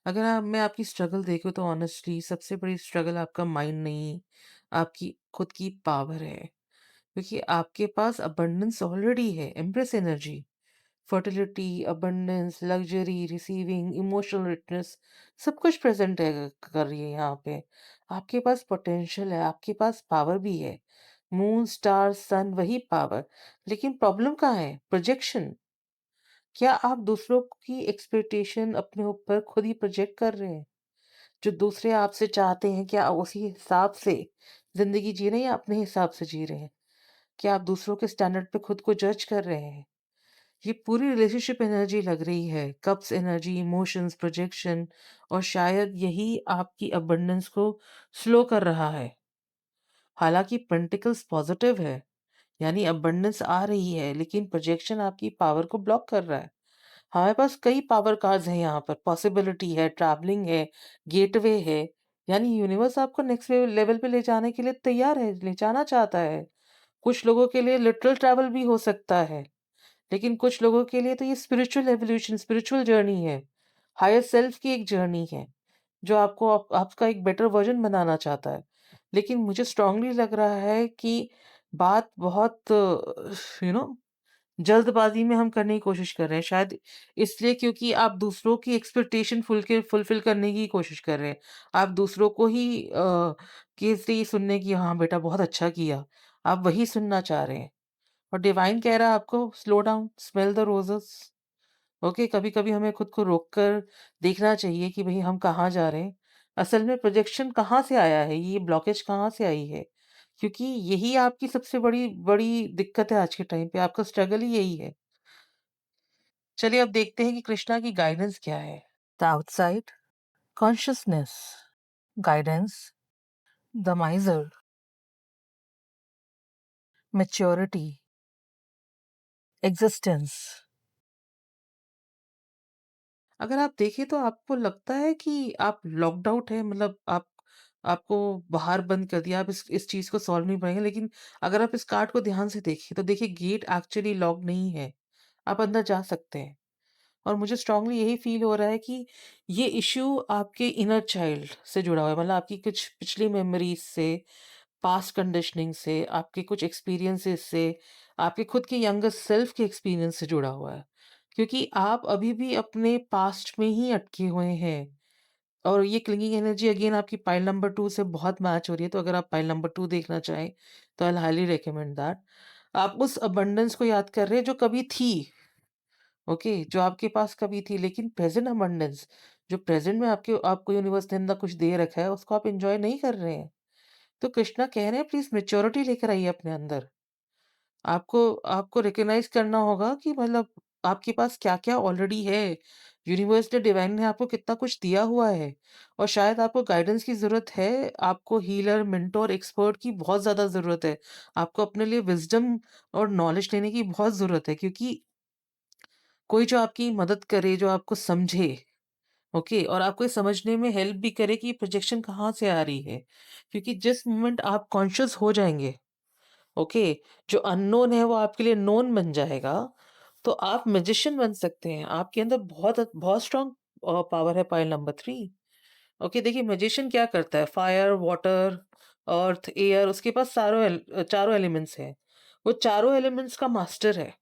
अगर मैं आपकी स्ट्रगल देखूँ तो ऑनेस्टली सबसे बड़ी स्ट्रगल आपका माइंड नहीं, आपकी खुद की पावर है। क्योंकि आपके पास अबंडेंस ऑलरेडी है, empress energy, fertility, abundance, luxury, receiving, emotional richness, सब कुछ प्रेज़ेंट है, कर रही है यहाँ पे। आपके पास पोटेंशियल है, आपके पास पावर भी है। मून, स्टार, सन वही पावर। लेकिन प्रॉब्लम कहाँ है? प्रोजेक्शन। क्या आप दूसरों की एक्सपेक्टेशन अपने ऊपर खुद ही प्रोजेक्ट कर रहे हैं? जो दूसरे आपसे चाहते हैं, क्या आप उसी हिसाब से ज़िंदगी जी रहे हैं या अपने हिसाब से जी रहे हैं? क्या आप दूसरों के स्टैंडर्ड पे खुद को जज कर रहे हैं? ये पूरी रिलेशनशिप एनर्जी लग रही है, कप्स एनर्जी, इमोशंस, प्रोजेक्शन, और शायद यही आपकी अबंडेंस को स्लो कर रहा है। हालाँकि पेंटिकल्स पॉजिटिव है, यानी अबंडेंस आ रही है, लेकिन प्रोजेक्शन आपकी पावर को ब्लॉक कर रहा है। हमारे पास कई पावर कार्ड्स हैं यहाँ पर, पॉसिबिलिटी है, ट्रैवलिंग है, गेटवे है, यानी यूनिवर्स आपको नेक्स्ट लेवल पे ले जाने के लिए तैयार है, ले जाना चाहता है। कुछ लोगों के लिए लिटरल ट्रैवल भी हो सकता है, लेकिन कुछ लोगों के लिए तो ये स्पिरिचुअल एवोल्यूशन, स्पिरिचुअल जर्नी है, हायर सेल्फ की एक जर्नी है, जो आपको आपका एक बेटर वर्जन बनाना चाहता है। लेकिन मुझे स्ट्रांगली लग रहा है कि बात बहुत जल्दबाजी में हम करने की कोशिश कर रहे हैं, शायद इसलिए क्योंकि आप दूसरों की एक्सपेक्टेशन फुलफिल करने की कोशिश कर रहे हैं। आप दूसरों को ही के से ये सुनने की, हाँ बेटा बहुत अच्छा किया, आप वही सुनना चाह रहे हैं। और डिवाइन कह रहा है आपको slow down, smell the roses. Okay, कभी-कभी हमें खुद को रोककर देखना चाहिए कि भई हम कहाँ जा रहे हैं। असल में प्रोजेक्शन कहाँ से आया है, ये ब्लॉकेज कहाँ से आई है? क्योंकि यही आपकी सबसे बड़ी बड़ी दिक्कत है आज के टाइम पे, आपका स्ट्रगल ही यही है। चलिए अब देखते हैं कि कृष्णा की गाइडेंस क्या है। The outside, consciousness, guidance, the miser, maturity, existence. अगर आप देखें तो आपको लगता है कि आप लॉक्ड आउट हैं, मतलब आपको बाहर बंद कर दिया, आप इस चीज़ को सॉल्व नहीं पाएँगे। लेकिन अगर आप इस कार्ड को ध्यान से देखें, तो देखिए गेट एक्चुअली लॉक नहीं है, आप अंदर जा सकते हैं। और मुझे स्ट्रांगली यही फ़ील हो रहा है कि ये इश्यू आपके इनर चाइल्ड से जुड़ा हुआ है, मतलब आपकी कुछ पिछली मेमोरीज़ से, पास्ट कंडीशनिंग से, आपके कुछ एक्सपीरियंसेस से, आपके खुद के यंगर सेल्फ के एक्सपीरियंस से जुड़ा हुआ है। क्योंकि आप अभी भी अपने पास्ट में ही अटके हुए हैं। और ये क्लिंगिंग एनर्जी अगेन आपकी पाइल नंबर 2 से बहुत मैच हो रही है, तो अगर आप पाइल नंबर 2 देखना चाहें, तो I will highly recommend that. आप उस अबंडेंस को याद कर रहे हैं जो कभी थी, ओके? जो आपके पास कभी थी, लेकिन प्रेज़ेंट अबंडेंस, जो प्रेज़ेंट में आपको यूनिवर्स ने इतना कुछ दे रखा है, उसको आप एन्जॉय नहीं कर रहे हैं। तो कृष्णा कह रहे हैं प्लीज़ मैच्योरिटी लेकर आइए अपने अंदर। आपको आपको रिकॉग्नाइज़ करना होगा कि मतलब आपके पास क्या-क्या ऑलरेडी है। यूनिवर्स ने, डिवाइन ने आपको कितना कुछ दिया हुआ है, और शायद आपको गाइडेंस की ज़रूरत है, आपको हीलर, मेंटर, एक्सपर्ट की बहुत ज़्यादा ज़रूरत है। आपको अपने लिए विज़डम और नॉलेज लेने की बहुत ज़रूरत है, क्योंकि कोई जो आपकी मदद करे, जो आपको समझे, ओके? और आपको ये समझने में हेल्प भी करे कि ये प्रोजेक्शन कहाँ से आ रही है। क्योंकि जिस मोमेंट आप कॉन्शियस हो जाएँगे, ओके, जो अननोन है वो आपके लिए नोन बन जाएगा, तो आप मैजिशियन बन सकते हैं। आपके अंदर बहुत बहुत स्ट्रॉन्ग पावर है पाइल नंबर 3। ओके, देखिए मैजिशियन क्या करता है, फायर, वाटर, अर्थ, एयर, उसके पास चारों एलिमेंट्स हैं। वो चारों एलिमेंट्स का मास्टर है,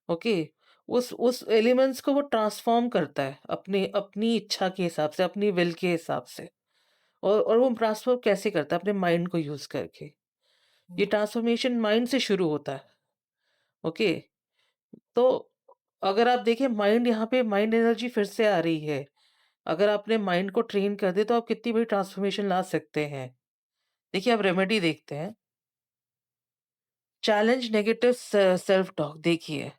ओके। उस एलिमेंट्स को वो ट्रांसफॉर्म करता है अपनी अपनी इच्छा के हिसाब से, अपनी विल के हिसाब से। और वो ट्रांसफॉर्म कैसे करता है? अपने माइंड को यूज़ करके। ये ट्रांसफॉर्मेशन माइंड से शुरू होता है, ओके। तो अगर आप देखें, माइंड, यहाँ पे माइंड एनर्जी फिर से आ रही है। अगर आपने माइंड को ट्रेन कर दिया तो आप कितनी बड़ी ट्रांसफॉर्मेशन ला सकते हैं। देखिए, अब रेमेडी देखते हैं। Challenge negative self talk. देखिए,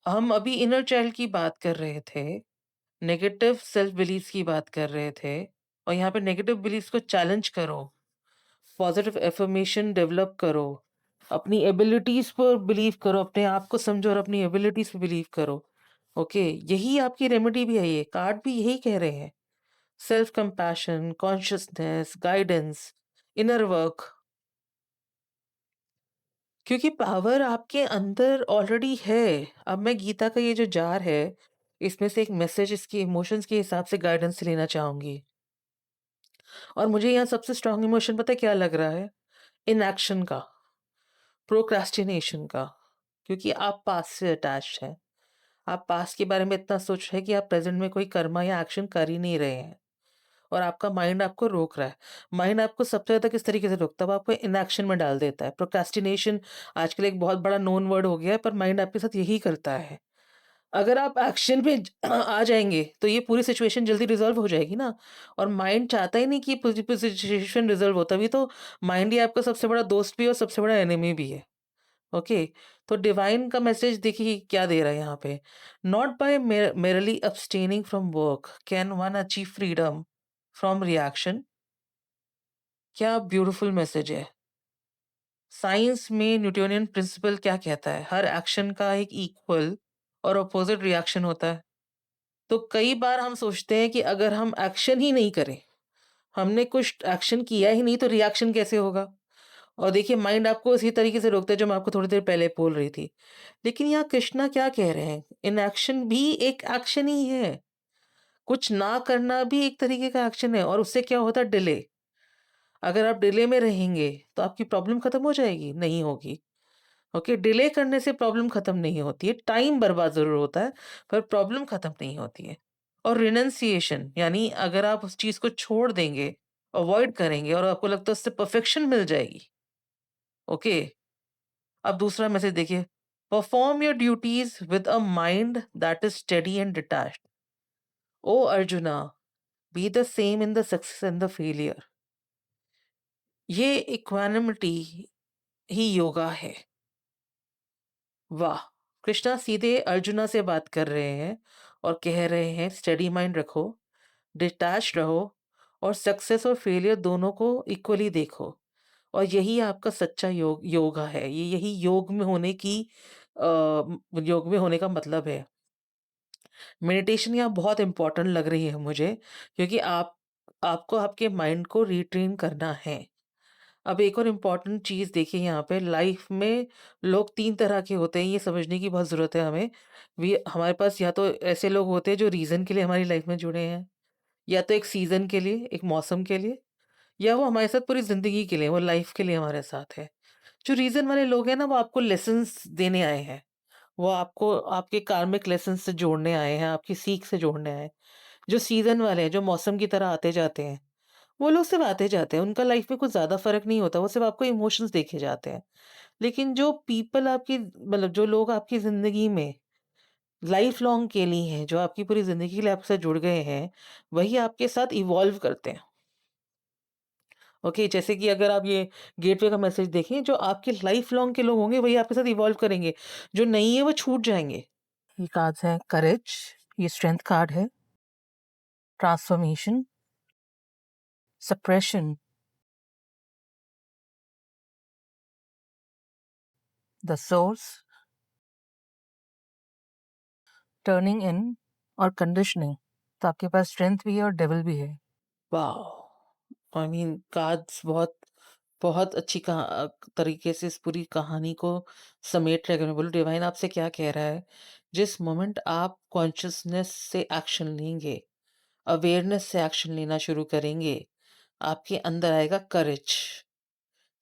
हम अभी इनर चाइल्ड की बात कर रहे थे, नेगेटिव सेल्फ बिलीफ्स की बात कर रहे थे, और यहाँ पे नेगेटिव बिलीफ्स को चैलेंज करो, पॉजिटिव अफ़र्मेशन डेवलप करो, अपनी एबिलिटीज़ पर बिलीव करो, अपने आप को समझो और अपनी एबिलिटीज़ पे बिलीव करो। ओके, यही आपकी रेमेडी भी है, ये कार्ड भी यही कह रहे हैं। Self compassion, consciousness, guidance, inner work, क्योंकि पावर आपके अंदर ऑलरेडी है। अब मैं गीता का ये जो जार है, इसमें से एक मैसेज इसके इमोशंस के हिसाब से गाइडेंस लेना चाहूँगी। और मुझे यहाँ सबसे स्ट्रॉन्ग इमोशन पता है क्या लग रहा है? इनएक्शन का, प्रोक्रास्टिनेशन का। क्योंकि आप पास्ट से अटैच्ड हैं। आप पास्ट के बारे में इतना सोच रहे हैं कि आप प्रेज़ेंट में कोई कर्मा या एक्शन कर ही नहीं रहे हैं, और आपका माइंड आपको रोक रहा है। माइंड आपको सबसे ज़्यादा किस तरीके से रोकता है? वो आपको इनएक्शन में डाल देता है। प्रोक्रास्टिनेशन आजकल एक बहुत बड़ा नोन वर्ड हो गया है, पर माइंड आपके साथ यही करता है। अगर आप एक्शन पे आ जाएँगे, तो ये पूरी सिचुएशन जल्दी रिज़ॉल्व हो जाएगी ना, और माइंड चाहता ही नहीं कि पूरी पूरी सिचुएशन रिज़ॉल्व हो, तभी तो माइंड ही आपका सबसे बड़ा दोस्त भी है और सबसे बड़ा एनिमी भी है। ओके, तो डिवाइन का मैसेज देखिए क्या दे रहा है यहाँ पे। Not by merely abstaining from work can one achieve freedom from reaction. क्या ब्यूटीफुल मैसेज है। साइंस में न्यूटोनियन प्रिंसिपल क्या कहता है? हर एक्शन का एक इक्वल और अपोजिट रिएक्शन होता है। तो कई बार हम सोचते हैं कि अगर हम एक्शन ही नहीं करें, हमने कुछ एक्शन किया ही नहीं, तो रिएक्शन कैसे होगा? और देखिए, माइंड आपको इसी तरीके से रोकता है, जो मैं आपको थोड़ी देर पहले बोल रही थी। लेकिन यहाँ कृष्णा क्या कह रहे हैं? इनएक्शन भी एक एक्शन ही है। कुछ ना करना भी एक तरीके का एक्शन है, और उससे क्या होता है? डिले। अगर आप डिले में रहेंगे, तो आपकी प्रॉब्लम खत्म हो जाएगी? नहीं होगी। ओके, डिले करने से प्रॉब्लम खत्म नहीं होती है। टाइम बर्बाद ज़रूर होता है, पर प्रॉब्लम खत्म नहीं होती है। और रिनंसिएशन, यानी अगर आप उस चीज़ को छोड़ देंगे, अवॉइड करेंगे, और आपको लगता है उससे परफेक्शन मिल जाएगी, ओके? अब दूसरा मैसेज देखिए। Perform your duties with a mind that is steady and detached. O Arjuna, be the same in the success and the failure. ये इक्वानिमिटी ही योगा है। वाह! कृष्णा सीधे अर्जुना से बात कर रहे हैं, और कह रहे हैं स्टेडी माइंड रखो, डिटैच्ड रहो, और सक्सेस और फेलियर दोनों को इक्वली देखो। और यही आपका सच्चा योगा है। ये यही योग में होने का मतलब है। मेडिटेशन यहाँ बहुत इम्पोर्टेंट लग रही है मुझे, क्योंकि आपको आपके माइंड को रिट्रेन करना है। अब एक और इम्पोर्टेंट चीज़ देखिए, यहाँ पे लाइफ में लोग 3 तरह के होते हैं, ये समझने की बहुत ज़रूरत है हमें। हमारे पास या तो ऐसे लोग होते हैं जो रीज़न के लिए हमारी लाइफ में जुड़े हैं, या तो एक सीज़न के लिए, एक मौसम के लिए, या वो हमारे साथ पूरी ज़िंदगी के लिए, वो लाइफ के लिए हमारे साथ है। जो रीज़न वाले लोग हैं ना, वो आपको लेसन्स देने आए हैं। वो आपको आपके कार्मिक लेसन से जोड़ने आए हैं, आपकी सीख से जोड़ने आए हैं। जो सीज़न वाले हैं, जो मौसम की तरह आते-जाते हैं, वो लोग सिर्फ़ आते-जाते हैं, उनका लाइफ़ में कुछ ज़्यादा फ़र्क नहीं होता, वो सिर्फ़ आपको इमोशंस देखे जाते हैं। लेकिन जो पीपल आपकी मतलब जो लोग आपकी ज़िंदगी में लाइफ़ लॉन्ग के लिए हैं, जो आपकी पूरी ज़िंदगी के लिए आपके साथ जुड़ गए हैं, वही आपके साथ इवॉल्व करते हैं। ओके, जैसे कि अगर आप ये गेटवे का मैसेज देखें, जो आपके लाइफ़ लॉन्ग के लोग होंगे, वही आपके साथ इवॉल्व करेंगे। जो नहीं है, वो छूट जाएँगे। ये कार्ड्स हैं करेज, ये स्ट्रेंथ कार्ड है, transformation, suppression, the source, turning इन और कंडीशनिंग। तो आपके पास स्ट्रेंथ भी है और डेविल भी है। वाओ! आई मीन कार्ड्स बहुत बहुत अच्छी तरीके से इस पूरी कहानी को समेट रहे हैं। अगर मैं बोलूँ डिवाइन आपसे क्या कह रहा है, जिस मोमेंट आप कॉन्शसनेस से एक्शन लेंगे, अवेयरनेस से एक्शन लेना शुरू करेंगे, आपके अंदर आएगा करेज,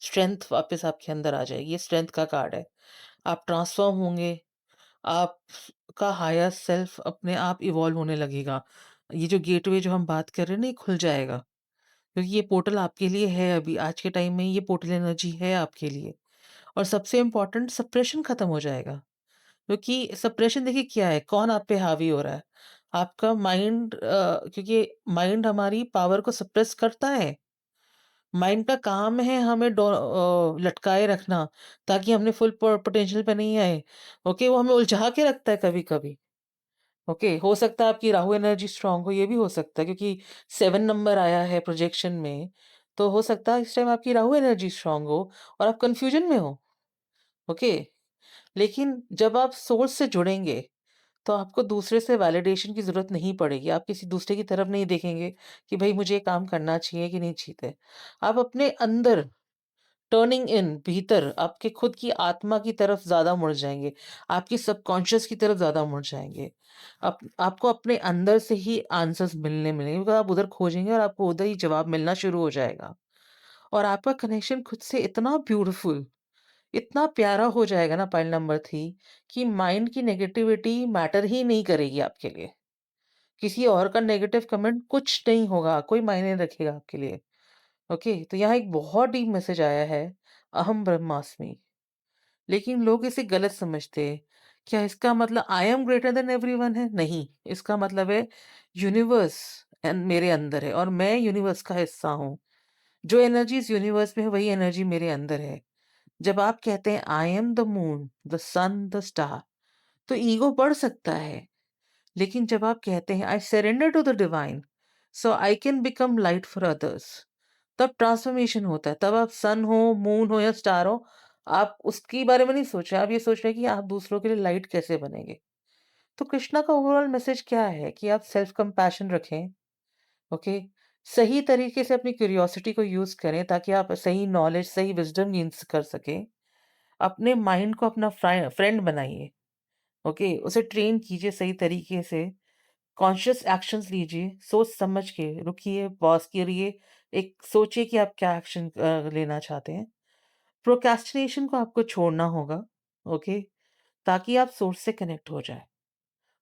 स्ट्रेंथ वापस आपके अंदर आ जाएगी। ये स्ट्रेंथ का कार्ड है। आप ट्रांसफ़ॉर्म होंगे, आपका हायर सेल्फ अपने आप इवॉल्व होने लगेगा। ये जो गेटवे जो हम बात कर रहे हैं ना, ये खुल जाएगा। क्योंकि ये पोर्टल आपके लिए है अभी, आज के टाइम में ये पोर्टल एनर्जी है आपके लिए। और सबसे इम्पोर्टेंट सप्रेशन खत्म हो जाएगा। क्योंकि सप्रेशन देखिए क्या है, कौन आप पे हावी हो रहा है? आपका माइंड क्योंकि माइंड हमारी पावर को सप्रेस करता है। माइंड का काम है हमें लटकाए रखना ताकि हमने फुल पोटेंशियल पे नहीं आए। ओके, वो हमें उलझा के रखता है कभी-कभी। ओके, हो सकता है आपकी राहु एनर्जी स्ट्रांग हो, ये भी हो सकता है क्योंकि 7 नंबर आया है प्रोजेक्शन में, तो हो सकता है इस टाइम आपकी राहु एनर्जी स्ट्रांग हो और आप कन्फ्यूजन में हो। ओके, लेकिन जब आप सोर्स से जुड़ेंगे, तो आपको दूसरे से वैलिडेशन की ज़रूरत नहीं पड़ेगी। आप किसी दूसरे की तरफ नहीं देखेंगे कि भई मुझे ये काम करना चाहिए कि नहीं चाहिए। आप अपने अंदर टर्निंग इन भीतर आपके खुद की आत्मा की तरफ ज़्यादा मुड़ जाएँगे, आपकी सबकॉन्शियस की तरफ ज़्यादा मुड़ जाएँगे। आपको अपने अंदर से ही आंसर्स मिलने मिलेंगे क्योंकि आप उधर खोजेंगे और आपको उधर ही जवाब मिलना शुरू हो जाएगा। और आपका कनेक्शन खुद से इतना ब्यूटीफुल, इतना प्यारा हो जाएगा ना पाइल नंबर 3 कि माइंड की नेगेटिविटी मैटर ही नहीं करेगी आपके लिए। किसी और का नेगेटिव कमेंट कुछ नहीं होगा, कोई मायने नहीं रखेगा आपके लिए। ओके, तो यहाँ एक बहुत डीप मैसेज आया है, अहम ब्रह्मास्मि। लेकिन लोग इसे गलत समझते हैं। क्या इसका मतलब I am greater than everyone है? नहीं, इसका मतलब है यूनिवर्स मेरे अंदर है और मैं यूनिवर्स का हिस्सा हूँ। जो एनर्जीज़ यूनिवर्स में है वही एनर्जी मेरे अंदर है। जब आप कहते हैं I am the moon, the sun, the star, तो ईगो बढ़ सकता है। लेकिन जब आप कहते हैं I surrender to the divine so I can become light for others, तब ट्रांसफॉर्मेशन होता है। तब आप सन हो, मून हो या स्टार हो, आप उसके बारे में नहीं सोच रहे, आप ये सोच रहे हैं कि आप दूसरों के लिए लाइट कैसे बनेंगे। तो कृष्णा का ओवरऑल मैसेज क्या है कि आप सेल्फ कंपैशन रखें। ओके, सही तरीके से अपनी क्यूरियोसिटी को यूज करें ताकि आप सही नॉलेज, सही विजडम गेन कर सकें। अपने माइंड को अपना फ्रेंड बनाइए। ओके, उसे ट्रेन कीजिए सही तरीके से। कॉन्शियस एक्शंस लीजिए, सोच समझ के रुकिए, पॉज़ करिए, एक सोचिए कि आप क्या एक्शन लेना चाहते हैं। प्रोक्रेस्टिनेशन को आपको छोड़ना होगा, ओके? ताकि आप सोर्स से कनेक्ट हो जाएँ।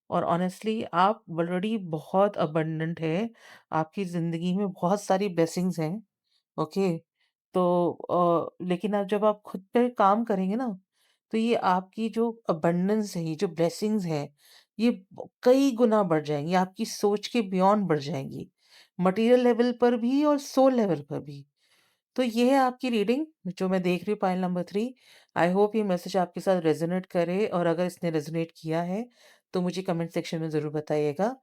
और ऑनेस्टली आप ऑलरेडी बहुत अबंडेंट हैं, आपकी ज़िंदगी में बहुत सारी ब्लेसिंग्स हैं, ओके? तो लेकिन अब जब आप खुद पे काम करेंगे ना, तो ये आपकी जो अबंडेंस है, ये जो ब्लेसिंग्स हैं, ये कई गुना बढ़ जाएँगी, आपकी सोच के बियॉन्ड बढ़ जाएँगी। मटेरियल लेवल पर भी और सोल लेवल पर भी। तो ये है आपकी रीडिंग जो मैं देख रही हूँ पाइल नंबर 3। आई होप ये मैसेज आपके साथ रेज़ोनेट करे और अगर इसने रेज़ोनेट किया है, तो मुझे कमेंट सेक्शन में ज़रूर बताइएगा।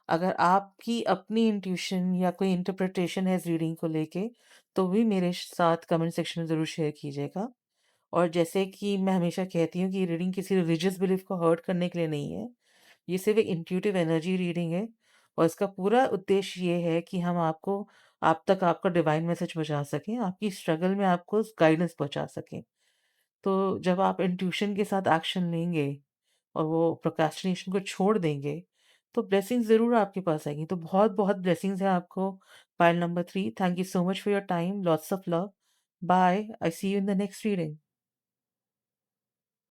अगर आपकी अपनी इंट्यूशन या कोई इंटरप्रिटेशन है इस रीडिंग को लेके, तो भी मेरे साथ कमेंट सेक्शन में ज़रूर शेयर कीजिएगा। और जैसे कि मैं हमेशा कहती हूँ कि ये रीडिंग किसी रिलीजियस बिलीफ को हर्ट करने के लिए नहीं है। ये सिर्फ़ एक इंट्यूटिव एनर्जी रीडिंग है और इसका पूरा उद्देश्य ये है कि हम आपको आप तक आपका डिवाइन मैसेज पहुँचा सकें, आपकी स्ट्रगल में आपको गाइडेंस पहुँचा सकें। तो जब आप इंट्यूशन के साथ एक्शन लेंगे और वो प्रोक्रेस्टिनेशन को छोड़ देंगे, तो ब्लेसिंग्स ज़रूर आपके पास आएँगी। तो बहुत-बहुत ब्लेसिंग्स हैं आपको pile number 3। Thank you so much for your time. Lots of love. Bye. I see you in the next reading.